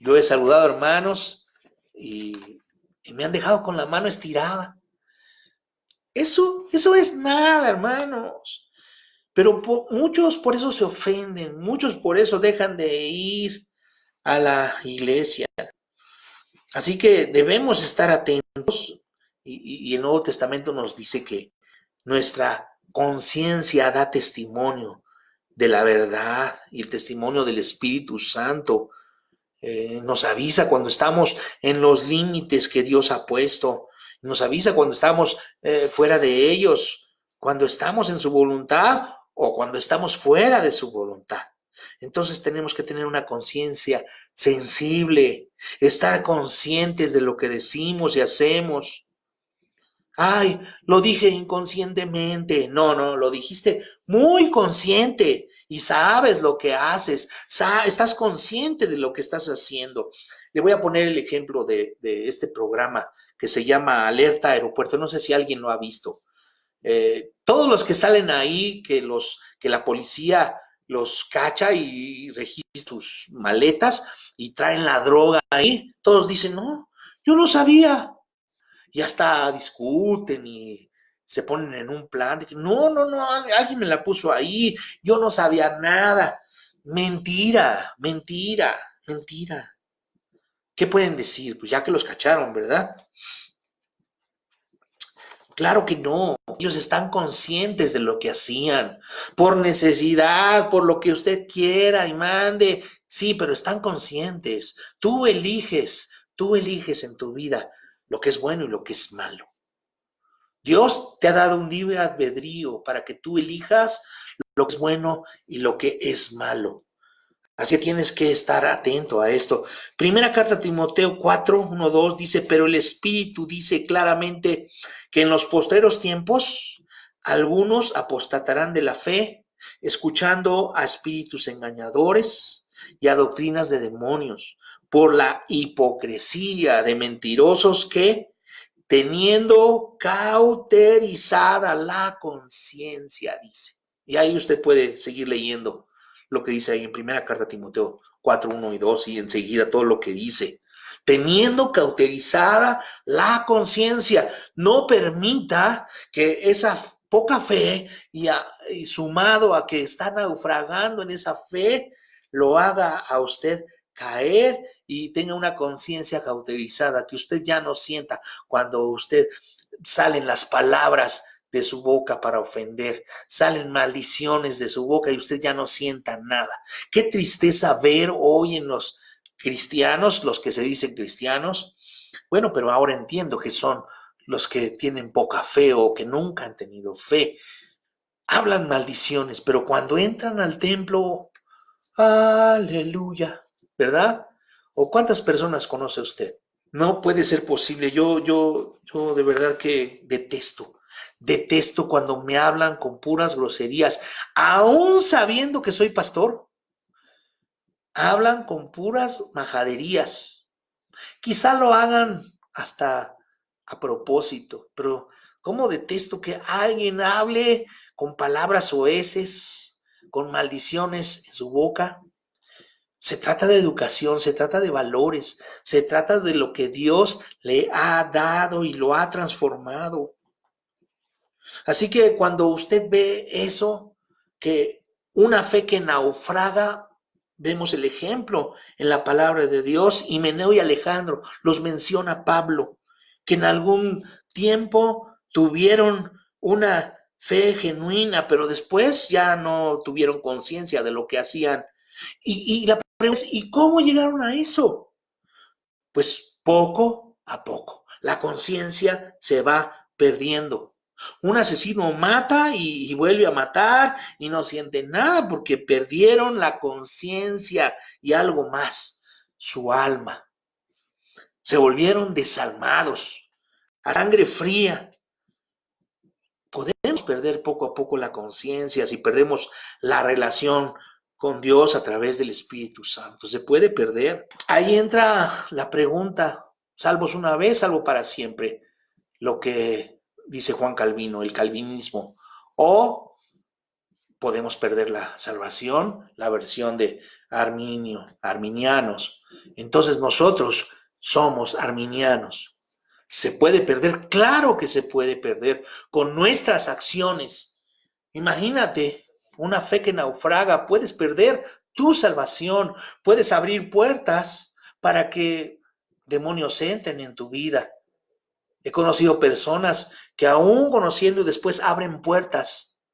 Yo he saludado a hermanos y me han dejado con la mano estirada. Eso es nada, hermanos. Pero muchos por eso se ofenden, muchos por eso dejan de ir a la iglesia. Así que debemos estar atentos y el Nuevo Testamento nos dice que nuestra conciencia da testimonio de la verdad y el testimonio del Espíritu Santo. Nos avisa cuando estamos en los límites que Dios ha puesto, nos avisa cuando estamos fuera de ellos, cuando estamos en su voluntad o cuando estamos fuera de su voluntad. Entonces tenemos que tener una conciencia sensible, estar conscientes de lo que decimos y hacemos. Ay, lo dije inconscientemente. No, no, lo dijiste muy consciente y sabes lo que haces, estás consciente de lo que estás haciendo. Le voy a poner el ejemplo de este programa que se llama Alerta Aeropuerto. No sé si alguien lo ha visto. Todos los que salen ahí, que la policía los cacha y registra sus maletas y traen la droga ahí, todos dicen, no, yo no sabía. Y hasta discuten y se ponen en un plan de que no, no, no, alguien me la puso ahí, yo no sabía nada. Mentira, mentira, mentira. ¿Qué pueden decir? Pues ya que los cacharon, ¿verdad? Claro que no, ellos están conscientes de lo que hacían, por necesidad, por lo que usted quiera y mande, sí, pero están conscientes. Tú eliges en tu vida lo que es bueno y lo que es malo. Dios te ha dado un libre albedrío para que tú elijas lo que es bueno y lo que es malo. Así que tienes que estar atento a esto. Primera carta a Timoteo 4, 1, 2 dice, pero el Espíritu dice claramente que en los postreros tiempos algunos apostatarán de la fe, escuchando a espíritus engañadores y a doctrinas de demonios, por la hipocresía de mentirosos que teniendo cauterizada la conciencia, dice. Y ahí usted puede seguir leyendo lo que dice ahí en primera carta a Timoteo 4, 1 y 2 y enseguida todo lo que dice. Teniendo cauterizada la conciencia, no permita que esa poca fe y sumado a que está naufragando en esa fe, lo haga a usted caer y tenga una conciencia cauterizada, que usted ya no sienta cuando usted salen las palabras de su boca para ofender, salen maldiciones de su boca y usted ya no sienta nada. Qué tristeza ver hoy en los cristianos, los que se dicen cristianos, bueno, pero ahora entiendo que son los que tienen poca fe o que nunca han tenido fe. Hablan maldiciones, pero cuando entran al templo, aleluya, ¿verdad? ¿O cuántas personas conoce usted? No puede ser posible. Yo de verdad que detesto cuando me hablan con puras groserías, aún sabiendo que soy pastor, hablan con puras majaderías. Quizá lo hagan hasta a propósito, pero ¿Cómo detesto que alguien hable con palabras soeces, con maldiciones en su boca? Se trata de educación, se trata de valores, se trata de lo que Dios le ha dado y lo ha transformado. Así que cuando usted ve eso, que una fe que naufraga, vemos el ejemplo en la palabra de Dios. Himeneo y Alejandro los menciona Pablo, que en algún tiempo tuvieron una fe genuina, pero después ya no tuvieron conciencia de lo que hacían. Y la pregunta es, ¿y cómo llegaron a eso? Pues poco a poco. La conciencia se va perdiendo. Un asesino mata y vuelve a matar y no siente nada porque perdieron la conciencia y algo más, su alma. Se volvieron desalmados, a sangre fría. Podemos perder poco a poco la conciencia si perdemos la relación con Dios a través del Espíritu Santo. Se puede perder. Ahí entra la pregunta, salvos una vez, salvo para siempre, lo que dice Juan Calvino, el calvinismo. O podemos perder la salvación, la versión de arminianos. Entonces nosotros somos arminianos. ¿Se puede perder? Claro que se puede perder con nuestras acciones. Imagínate una fe que naufraga, puedes perder tu salvación, puedes abrir puertas para que demonios entren en tu vida. He conocido personas que aún conociendo después abren puertas.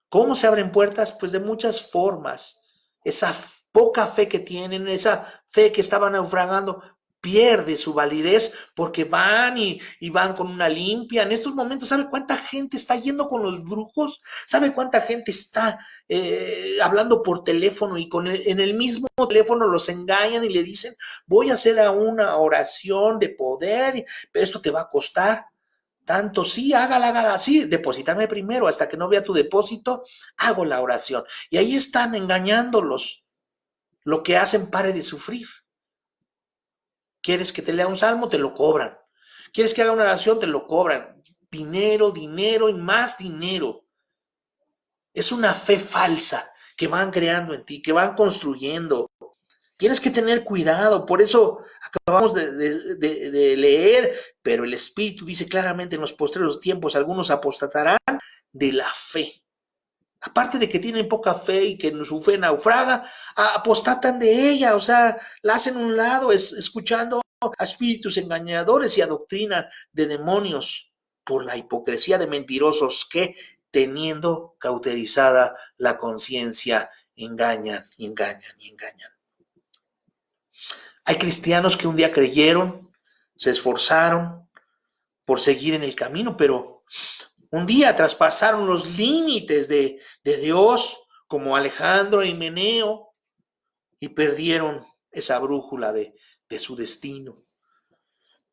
¿Cómo se abren puertas? Pues de muchas formas. Esa poca fe que tienen, esa fe que estaban naufragando, pierde su validez porque van y van con una limpia. En estos momentos, ¿sabe cuánta gente está yendo con los brujos? ¿Sabe cuánta gente está hablando por teléfono y en el mismo teléfono los engañan y le dicen, voy a hacer una oración de poder, pero esto te va a costar tanto? Sí, hágala, sí, deposítame primero, hasta que no vea tu depósito, hago la oración. Y ahí están engañándolos. Lo que hacen, pare de sufrir. ¿Quieres que te lea un salmo? Te lo cobran. ¿Quieres que haga una oración? Te lo cobran. Dinero, dinero y más dinero. Es una fe falsa que van creando en ti, que van construyendo. Tienes que tener cuidado, por eso acabamos de leer, pero el Espíritu dice claramente en los postreros tiempos, algunos apostatarán de la fe. Aparte de que tienen poca fe y que su fe naufraga, apostatan de ella, o sea, la hacen a un lado, escuchando a espíritus engañadores y a doctrina de demonios por la hipocresía de mentirosos que, teniendo cauterizada la conciencia, engañan y engañan y engañan. Hay cristianos que un día creyeron, se esforzaron por seguir en el camino, pero un día traspasaron los límites de Dios, como Alejandro y Himeneo, y perdieron esa brújula de su destino.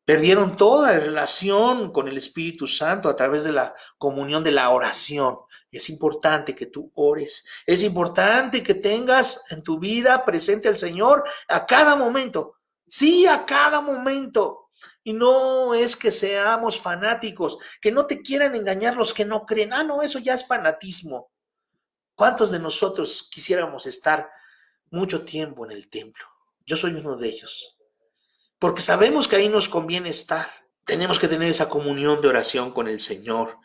Perdieron toda relación con el Espíritu Santo a través de la comunión de la oración. Es importante que tú ores. Es importante que tengas en tu vida presente al Señor a cada momento. Sí, a cada momento. Y no es que seamos fanáticos, que no te quieran engañar los que no creen. No, eso ya es fanatismo. ¿Cuántos de nosotros quisiéramos estar mucho tiempo en el templo? Yo soy uno de ellos. Porque sabemos que ahí nos conviene estar. Tenemos que tener esa comunión de oración con el Señor.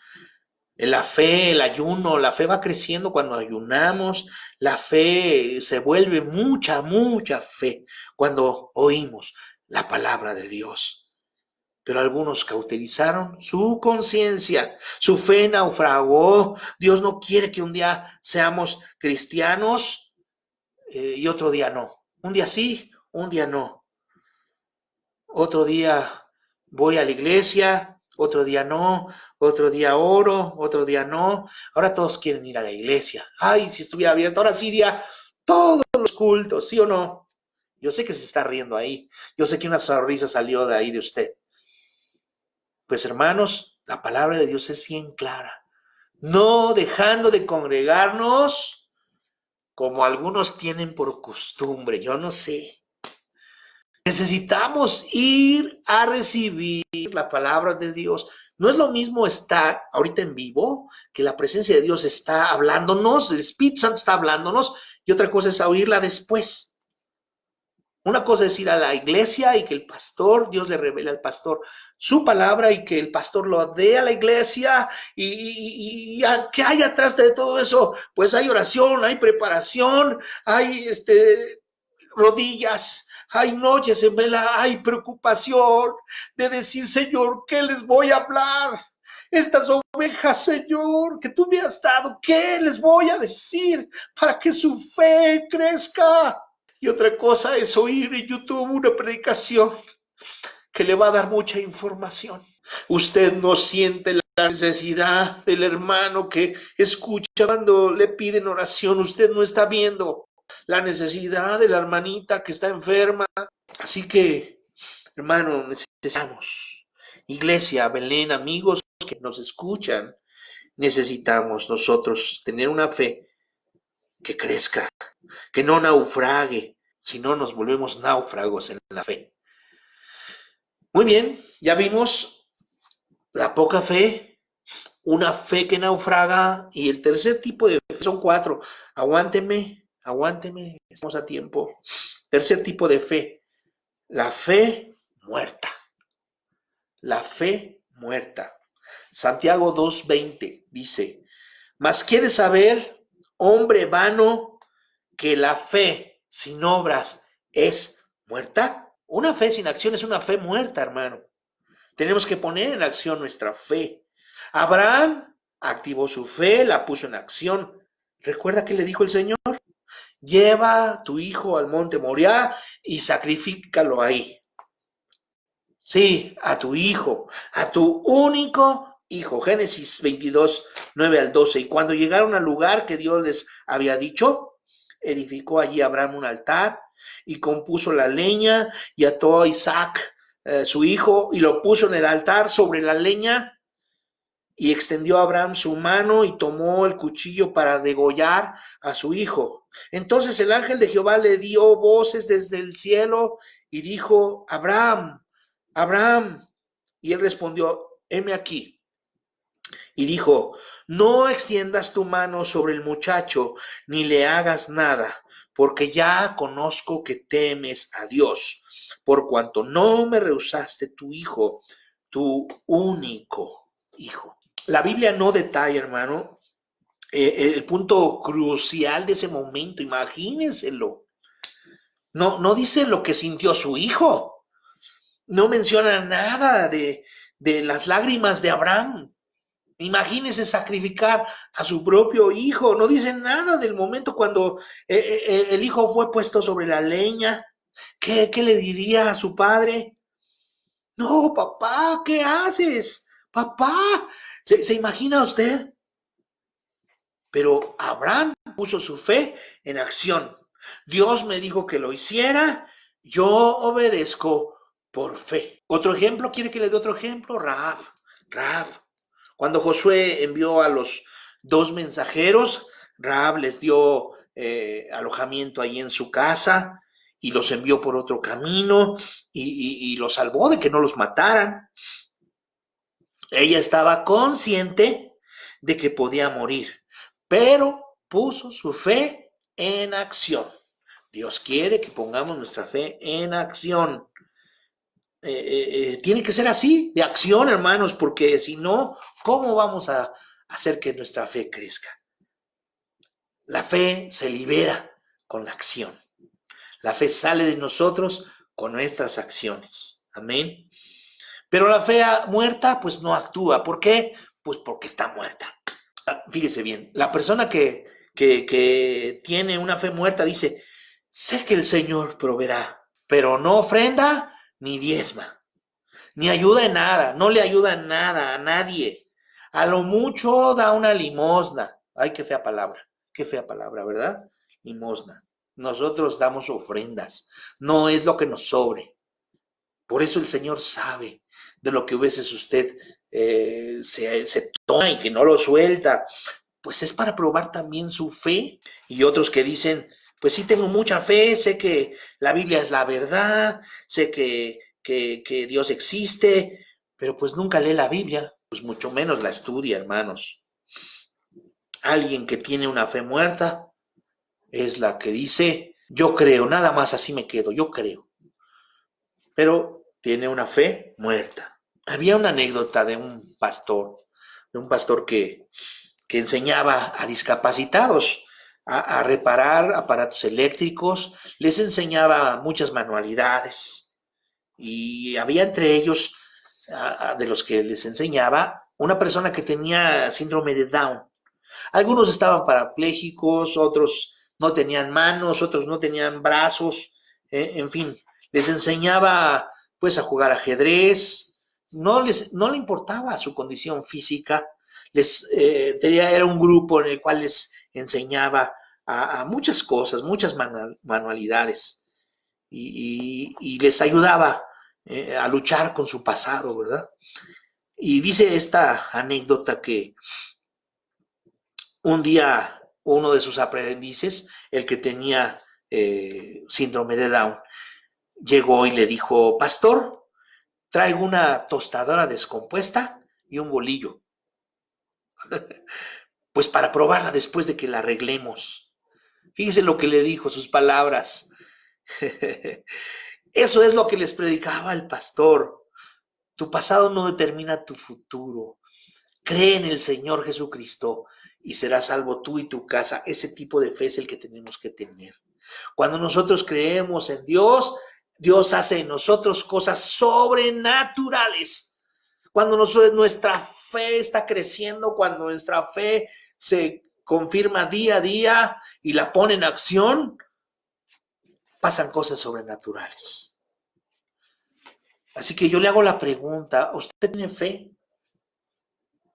La fe, el ayuno, la fe va creciendo cuando ayunamos. La fe se vuelve mucha, mucha fe cuando oímos la palabra de Dios. Pero algunos cauterizaron su conciencia, su fe naufragó. Dios no quiere que un día seamos cristianos y otro día no. Un día sí, un día no. Otro día voy a la iglesia, otro día no, otro día oro, otro día no. Ahora todos quieren ir a la iglesia. Ay, si estuviera abierto, ahora sí iría todos los cultos, ¿sí o no? Yo sé que se está riendo ahí. Yo sé que una sonrisa salió de ahí de usted. Pues hermanos, la palabra de Dios es bien clara. No dejando de congregarnos como algunos tienen por costumbre. Yo no sé. Necesitamos ir a recibir la palabra de Dios. No es lo mismo estar ahorita en vivo, que la presencia de Dios está hablándonos, el Espíritu Santo está hablándonos, y otra cosa es oírla después. Una cosa es ir a la iglesia y que el pastor, Dios le revele al pastor su palabra y que el pastor lo dé a la iglesia y ¿qué hay atrás de todo eso? Pues hay oración, hay preparación, hay rodillas, hay noches en vela, hay preocupación de decir, Señor, ¿qué les voy a hablar? Estas ovejas, Señor, que tú me has dado, ¿qué les voy a decir para que su fe crezca? Y otra cosa es oír en YouTube una predicación que le va a dar mucha información. Usted no siente la necesidad del hermano que escucha cuando le piden oración. Usted no está viendo la necesidad de la hermanita que está enferma. Así que, hermano, necesitamos, iglesia, Belén, amigos que nos escuchan, necesitamos nosotros tener una fe que crezca, que no naufrague, si no nos volvemos náufragos en la fe. Muy bien, ya vimos la poca fe, una fe que naufraga, y el tercer tipo de fe, son 4. Aguánteme, estamos a tiempo. Tercer tipo de fe, la fe muerta. La fe muerta. Santiago 2:20 dice, mas quieres saber, hombre vano, que la fe sin obras es muerta. Una fe sin acción es una fe muerta, hermano. Tenemos que poner en acción nuestra fe. Abraham activó su fe, la puso en acción. ¿Recuerda qué le dijo el Señor? Lleva a tu hijo al monte Moriah y sacrifícalo ahí. Sí, a tu hijo, a tu único hijo. Génesis 22, 9 al 12. Y cuando llegaron al lugar que Dios les había dicho, edificó allí Abraham un altar y compuso la leña y ató a Isaac, su hijo, y lo puso en el altar sobre la leña. Y extendió a Abraham su mano y tomó el cuchillo para degollar a su hijo. Entonces el ángel de Jehová le dio voces desde el cielo y dijo, Abraham, Abraham. Y él respondió, heme aquí. Y dijo, no extiendas tu mano sobre el muchacho, ni le hagas nada, porque ya conozco que temes a Dios, por cuanto no me rehusaste tu hijo, tu único hijo. La Biblia no detalla, hermano, el punto crucial de ese momento, imagínenselo. No dice lo que sintió su hijo, no menciona nada de las lágrimas de Abraham. Imagínense sacrificar a su propio hijo. No dice nada del momento cuando el hijo fue puesto sobre la leña. ¿Qué le diría a su padre? No, papá, ¿qué haces? Papá, ¿se imagina usted? Pero Abraham puso su fe en acción. Dios me dijo que lo hiciera, yo obedezco por fe. Otro ejemplo, ¿quiere que le dé otro ejemplo? Rahab. Cuando Josué envió a los 2 mensajeros, Rahab les dio alojamiento ahí en su casa y los envió por otro camino y los salvó de que no los mataran. Ella estaba consciente de que podía morir, pero puso su fe en acción. Dios quiere que pongamos nuestra fe en acción. Tiene que ser así, de acción, hermanos, porque si no, ¿cómo vamos a hacer que nuestra fe crezca? La fe se libera con la acción. La fe sale de nosotros con nuestras acciones. Amén. Pero la fe muerta, pues no actúa. ¿Por qué? Pues porque está muerta. Fíjese bien, la persona que tiene una fe muerta dice, sé que el Señor proveerá, pero no ofrenda ni diezma. Ni ayuda en nada, no le ayuda en nada a nadie. A lo mucho da una limosna. Ay, qué fea palabra, ¿verdad? Limosna. Nosotros damos ofrendas, no es lo que nos sobre. Por eso el Señor sabe de lo que a veces usted se toma y que no lo suelta. Pues es para probar también su fe. Y otros que dicen, pues sí tengo mucha fe, sé que la Biblia es la verdad, sé que Dios existe, pero pues nunca lee la Biblia, pues mucho menos la estudia, hermanos. Alguien que tiene una fe muerta es la que dice, yo creo, nada más así me quedo, yo creo, pero tiene una fe muerta. Había una anécdota de un pastor que enseñaba a discapacitados a reparar aparatos eléctricos, les enseñaba muchas manualidades y había entre ellos, de los que les enseñaba, una persona que tenía síndrome de Down. Algunos estaban parapléjicos, otros no tenían manos, otros no tenían brazos, en fin, les enseñaba pues a jugar ajedrez, no le importaba su condición física, era un grupo en el cual les enseñaba a muchas cosas, muchas manualidades y les ayudaba a luchar con su pasado, ¿verdad? Y dice esta anécdota que un día uno de sus aprendices, el que tenía síndrome de Down, llegó y le dijo, pastor, traigo una tostadora descompuesta y un bolillo, pues para probarla después de que la arreglemos. Fíjese lo que le dijo, sus palabras. Eso es lo que les predicaba el pastor. Tu pasado no determina tu futuro. Cree en el Señor Jesucristo y serás salvo tú y tu casa. Ese tipo de fe es el que tenemos que tener. Cuando nosotros creemos en Dios, Dios hace en nosotros cosas sobrenaturales. Cuando nuestra fe está creciendo, cuando nuestra fe se confirma día a día y la pone en acción, pasan cosas sobrenaturales. Así que yo le hago la pregunta, ¿usted tiene fe?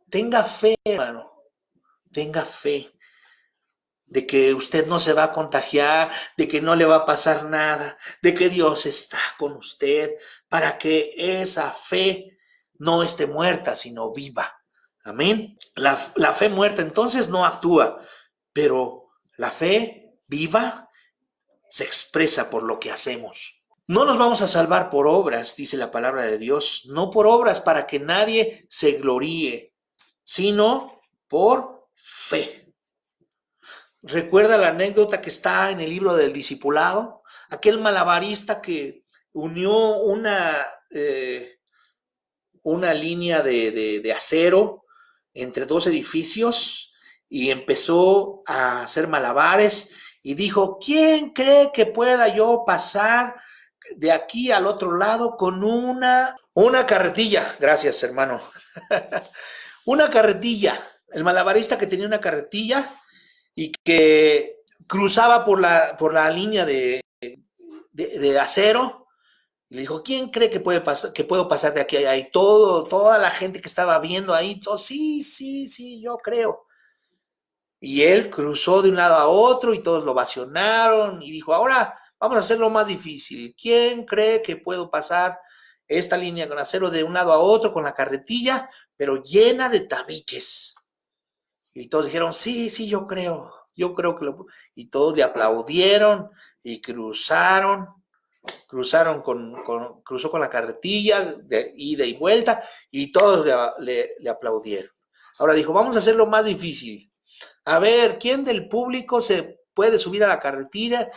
Tenga fe, hermano, tenga fe de que usted no se va a contagiar, de que no le va a pasar nada, de que Dios está con usted, para que esa fe no esté muerta, sino viva. Amén. La fe muerta entonces no actúa, pero la fe viva se expresa por lo que hacemos. No nos vamos a salvar por obras, dice la palabra de Dios, no por obras para que nadie se gloríe, sino por fe. ¿Recuerda la anécdota que está en el libro del discipulado? Aquel malabarista que unió una línea de acero entre dos edificios y empezó a hacer malabares y dijo, ¿quién cree que pueda yo pasar de aquí al otro lado con una carretilla? Gracias, hermano. Una carretilla. El malabarista que tenía una carretilla y que cruzaba por la línea de acero. Y le dijo, ¿quién cree que puedo pasar de aquí a allá? Y toda la gente que estaba viendo ahí, sí, sí, sí, yo creo. Y él cruzó de un lado a otro y todos lo ovacionaron y dijo, ahora vamos a hacerlo más difícil. ¿Quién cree que puedo pasar esta línea con acero de un lado a otro con la carretilla, pero llena de tabiques? Y todos dijeron, sí, sí, yo creo que lo... Y todos le aplaudieron y cruzó con la carretilla de ida y vuelta y todos le aplaudieron. Ahora dijo, vamos a hacerlo más difícil. A ver, ¿quién del público se puede subir a la carretilla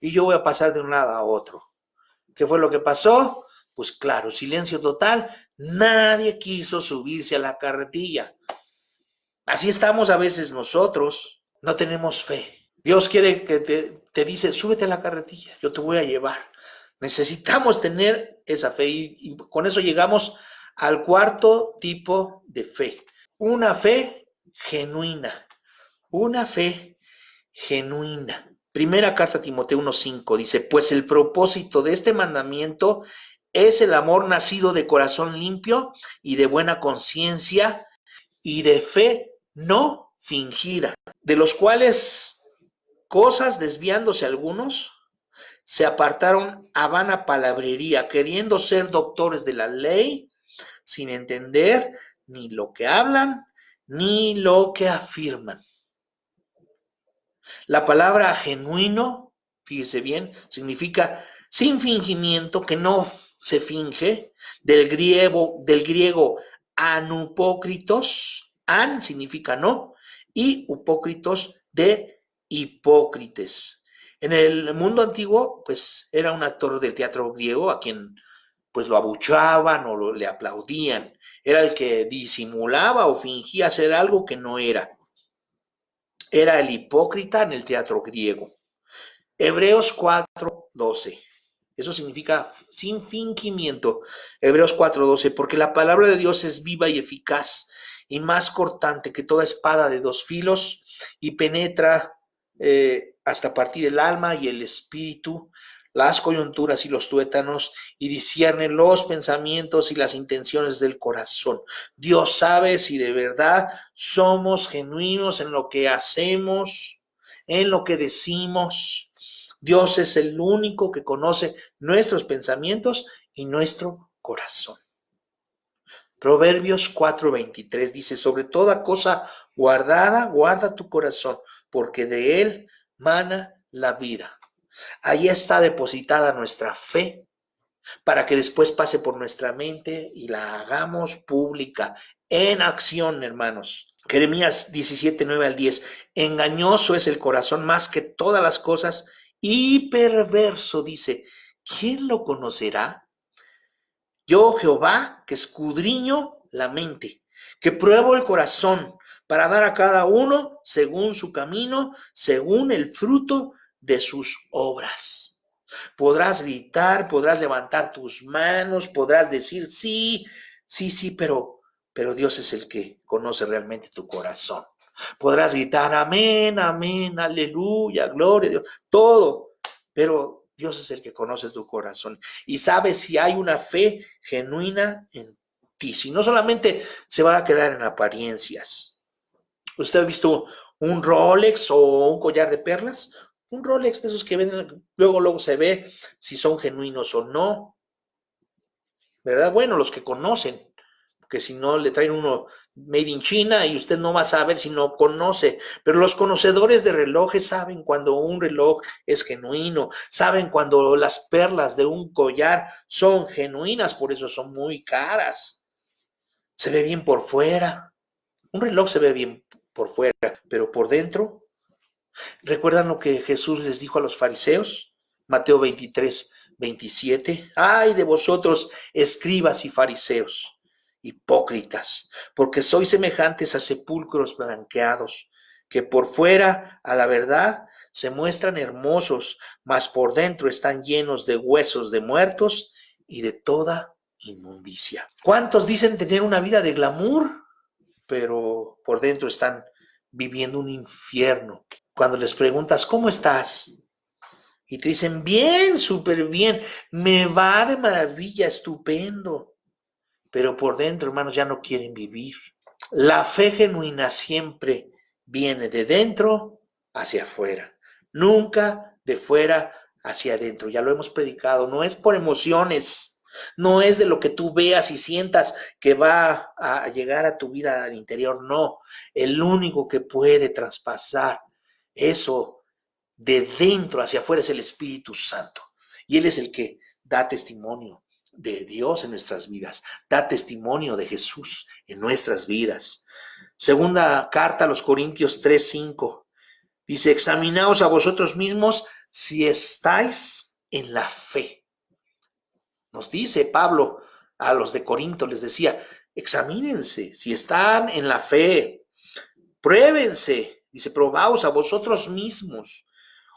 y yo voy a pasar de un lado a otro? ¿Qué fue lo que pasó? Pues claro, silencio total, nadie quiso subirse a la carretilla. Así estamos a veces nosotros, no tenemos fe. Dios quiere que te dice, súbete a la carretilla, yo te voy a llevar. Necesitamos tener esa fe y con eso llegamos al cuarto tipo de fe. Una fe genuina, una fe genuina. Primera carta a Timoteo 1:5 dice, pues el propósito de este mandamiento es el amor nacido de corazón limpio y de buena conciencia y de fe no fingida, de los cuales cosas desviándose algunos se apartaron a vana palabrería, queriendo ser doctores de la ley, sin entender ni lo que hablan ni lo que afirman. La palabra genuino, fíjese bien, significa sin fingimiento, que no se finge, del griego anupócritos, an significa no, y upócritos de hipócrites. En el mundo antiguo, pues era un actor del teatro griego a quien pues lo abuchaban o le aplaudían. Era el que disimulaba o fingía ser algo que no era. Era el hipócrita en el teatro griego. Hebreos 4:12. Eso significa sin fingimiento. Hebreos 4:12, porque la palabra de Dios es viva y eficaz y más cortante que toda espada de dos filos y penetra hasta partir el alma y el espíritu, las coyunturas y los tuétanos, y discierne los pensamientos y las intenciones del corazón. Dios sabe si de verdad somos genuinos en lo que hacemos, en lo que decimos. Dios es el único que conoce nuestros pensamientos y nuestro corazón. Proverbios 4:23 dice, sobre toda cosa guardada, guarda tu corazón, porque de él mana la vida. Ahí está depositada nuestra fe para que después pase por nuestra mente y la hagamos pública, en acción, hermanos. Jeremías 17:9-10, engañoso es el corazón más que todas las cosas y perverso, dice, ¿quién lo conocerá? Yo, Jehová, que escudriño la mente, que pruebo el corazón, para dar a cada uno según su camino, según el fruto de sus obras. Podrás gritar, podrás levantar tus manos, podrás decir sí, sí, sí, pero Dios es el que conoce realmente tu corazón. Podrás gritar amén, amén, aleluya, gloria a Dios, todo, pero Dios es el que conoce tu corazón y sabe si hay una fe genuina en ti. Si no solamente se va a quedar en apariencias. ¿Usted ha visto un Rolex o un collar de perlas? Un Rolex de esos que venden, luego se ve si son genuinos o no, ¿verdad? Bueno, los que conocen, porque si no le traen uno made in China y usted no va a saber si no conoce, pero los conocedores de relojes saben cuando un reloj es genuino, saben cuando las perlas de un collar son genuinas, por eso son muy caras. Se ve bien por fuera, un reloj se ve bien por fuera, pero por dentro. ¿Recuerdan lo que Jesús les dijo a los fariseos? Mateo 23:27. Ay de vosotros, escribas y fariseos, hipócritas, porque sois semejantes a sepulcros blanqueados, que por fuera, a la verdad, se muestran hermosos, mas por dentro están llenos de huesos de muertos y de toda inmundicia. ¿Cuántos dicen tener una vida de glamour, pero por dentro están viviendo un infierno? Cuando les preguntas, ¿cómo estás? Y te dicen, bien, súper bien, me va de maravilla, estupendo. Pero por dentro, hermanos, ya no quieren vivir. La fe genuina siempre viene de dentro hacia afuera, nunca de fuera hacia adentro. Ya lo hemos predicado, no es por emociones, no es de lo que tú veas y sientas que va a llegar a tu vida al interior, no. El único que puede traspasar eso de dentro hacia afuera es el Espíritu Santo. Y Él es el que da testimonio de Dios en nuestras vidas, da testimonio de Jesús en nuestras vidas. Segunda carta a los Corintios 3:5 dice, examinaos a vosotros mismos si estáis en la fe. Nos dice Pablo a los de Corinto, les decía, examínense si están en la fe, pruébense, dice, probaos a vosotros mismos.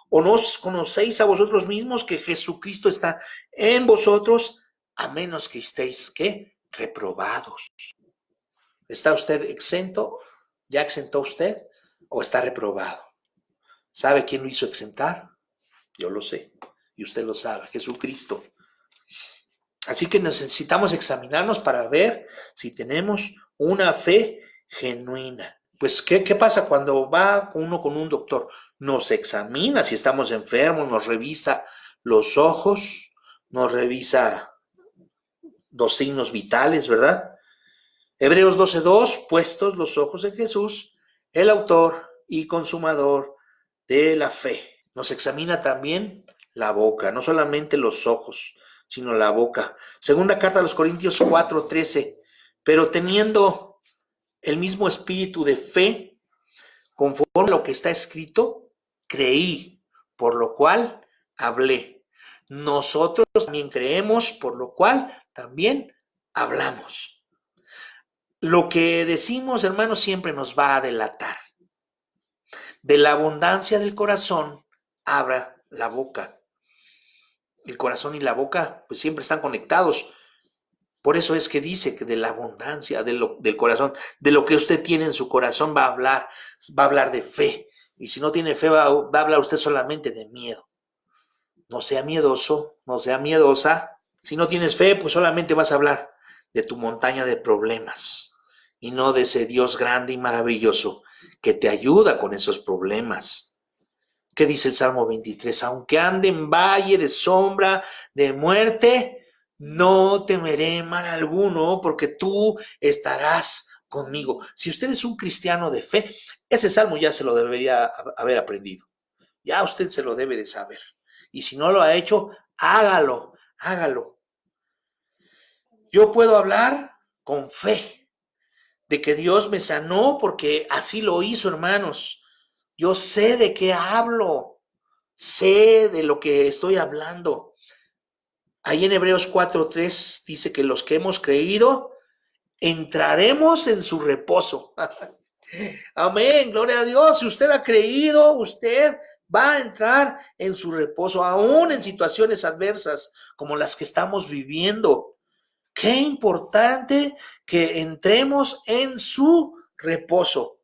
¿O no os conocéis a vosotros mismos que Jesucristo está en vosotros, a menos que estéis, ¿qué? Reprobados. ¿Está usted exento? ¿Ya exentó usted? ¿O está reprobado? ¿Sabe quién lo hizo exentar? Yo lo sé. Y usted lo sabe, Jesucristo. Así que necesitamos examinarnos para ver si tenemos una fe genuina. Pues, ¿qué pasa cuando va uno con un doctor? Nos examina si estamos enfermos, nos revisa los ojos, nos revisa los signos vitales, ¿verdad? Hebreos 12:2, puestos los ojos en Jesús, el autor y consumador de la fe. Nos examina también la boca, no solamente los ojos, sino la boca. Segunda carta a los Corintios 4:13. Pero teniendo el mismo espíritu de fe, conforme a lo que está escrito, creí, por lo cual hablé. Nosotros también creemos, por lo cual también hablamos. Lo que decimos, hermanos, siempre nos va a delatar. De la abundancia del corazón, abra la boca. El corazón y la boca, pues siempre están conectados. Por eso es que dice que de la abundancia del corazón, de lo que usted tiene en su corazón va a hablar de fe. Y si no tiene fe, va a hablar usted solamente de miedo. No sea miedoso, no sea miedosa. Si no tienes fe, pues solamente vas a hablar de tu montaña de problemas y no de ese Dios grande y maravilloso que te ayuda con esos problemas. ¿Qué dice el Salmo 23? Aunque ande en valle de sombra de muerte, no temeré mal alguno, porque tú estarás conmigo. Si usted es un cristiano de fe, ese salmo ya se lo debería haber aprendido. Ya usted se lo debe de saber. Y si no lo ha hecho, hágalo, hágalo. Yo puedo hablar con fe de que Dios me sanó porque así lo hizo, hermanos. Yo sé de qué hablo, sé de lo que estoy hablando. Ahí en Hebreos 4:3 dice que los que hemos creído entraremos en su reposo. Amén, gloria a Dios. Si usted ha creído, usted va a entrar en su reposo, aún en situaciones adversas como las que estamos viviendo. Qué importante que entremos en su reposo.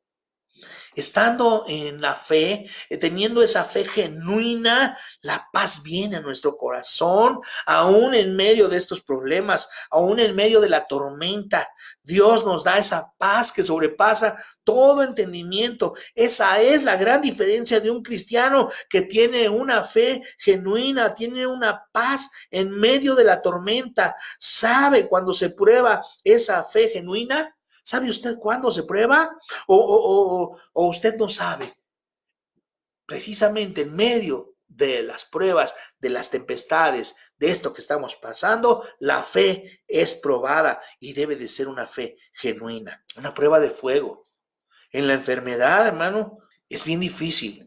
Estando en la fe, teniendo esa fe genuina, la paz viene a nuestro corazón, aún en medio de estos problemas, aún en medio de la tormenta. Dios nos da esa paz que sobrepasa todo entendimiento. Esa es la gran diferencia de un cristiano que tiene una fe genuina, tiene una paz en medio de la tormenta. ¿Sabe cuando se prueba esa fe genuina? ¿Sabe usted cuándo se prueba? ¿O usted no sabe? Precisamente en medio de las pruebas, de las tempestades, de esto que estamos pasando, la fe es probada y debe de ser una fe genuina, una prueba de fuego. En la enfermedad, hermano, es bien difícil.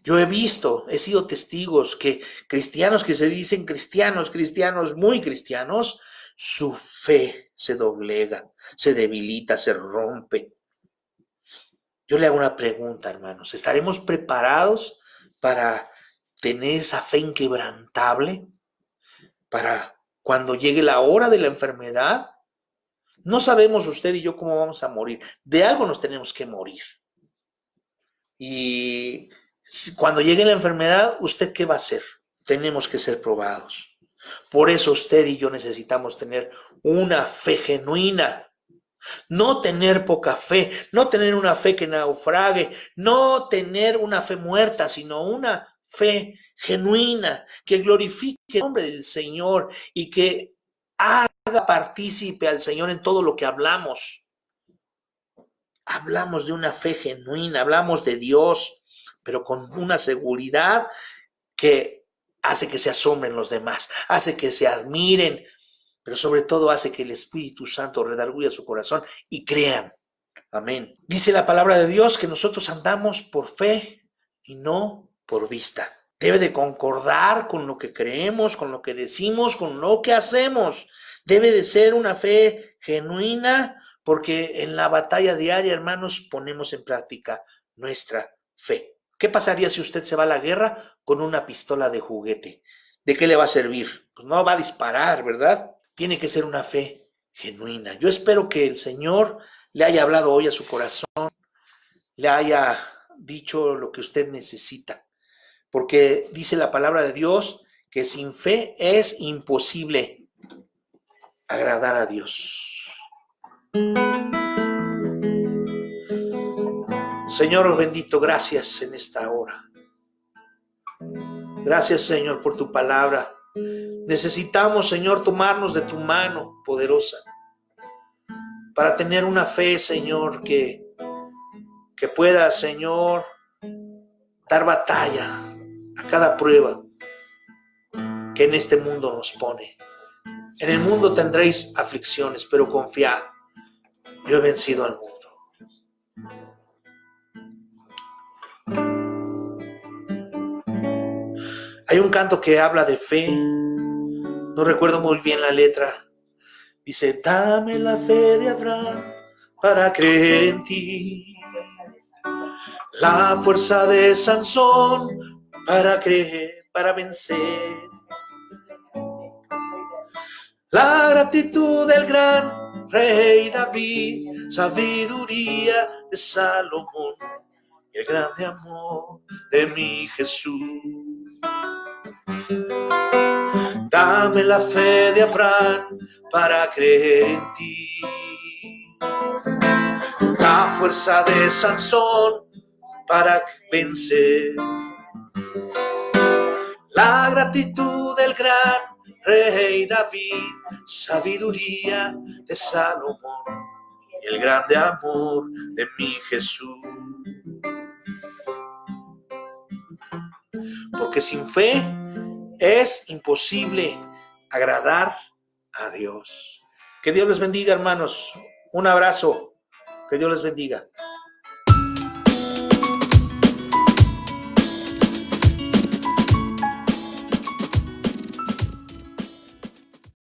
Yo he sido testigos que cristianos que se dicen cristianos, muy cristianos, su fe se doblega, se debilita, se rompe. Yo le hago una pregunta, hermanos. ¿Estaremos preparados para tener esa fe inquebrantable? Para cuando llegue la hora de la enfermedad. No sabemos usted y yo cómo vamos a morir. De algo nos tenemos que morir. Y cuando llegue la enfermedad, ¿usted qué va a hacer? Tenemos que ser probados. Por eso usted y yo necesitamos tener una fe genuina. No tener poca fe, no tener una fe que naufrague, no tener una fe muerta, sino una fe genuina, que glorifique el nombre del Señor y que haga partícipe al Señor en todo lo que hablamos. Hablamos de una fe genuina, hablamos de Dios, pero con una seguridad que hace que se asombren los demás, hace que se admiren, pero sobre todo hace que el Espíritu Santo redarguya su corazón y crean. Amén. Dice la palabra de Dios que nosotros andamos por fe y no por vista. Debe de concordar con lo que creemos, con lo que decimos, con lo que hacemos. Debe de ser una fe genuina, porque en la batalla diaria, hermanos, ponemos en práctica nuestra fe. ¿Qué pasaría si usted se va a la guerra con una pistola de juguete? ¿De qué le va a servir? Pues no va a disparar, ¿verdad? Tiene que ser una fe genuina. Yo espero que el Señor le haya hablado hoy a su corazón, le haya dicho lo que usted necesita, porque dice la palabra de Dios que sin fe es imposible agradar a Dios. Señor bendito, gracias en esta hora. Gracias, Señor, por tu palabra. Necesitamos, Señor, tomarnos de tu mano poderosa para tener una fe, Señor, que pueda, Señor, dar batalla a cada prueba que en este mundo nos pone. En el mundo tendréis aflicciones, pero confiad, yo he vencido al mundo. Hay un canto que habla de fe, no recuerdo muy bien la letra. Dice, dame la fe de Abraham para creer en ti, la fuerza de Sansón para creer, para vencer, la gratitud del gran rey David, sabiduría de Salomón y el grande amor de mi Jesús. Dame la fe de Abraham para creer en ti, la fuerza de Sansón para vencer, la gratitud del gran rey David, sabiduría de Salomón y el grande amor de mi Jesús. Porque sin fe es imposible agradar a Dios. Que Dios les bendiga, hermanos. Un abrazo. Que Dios les bendiga.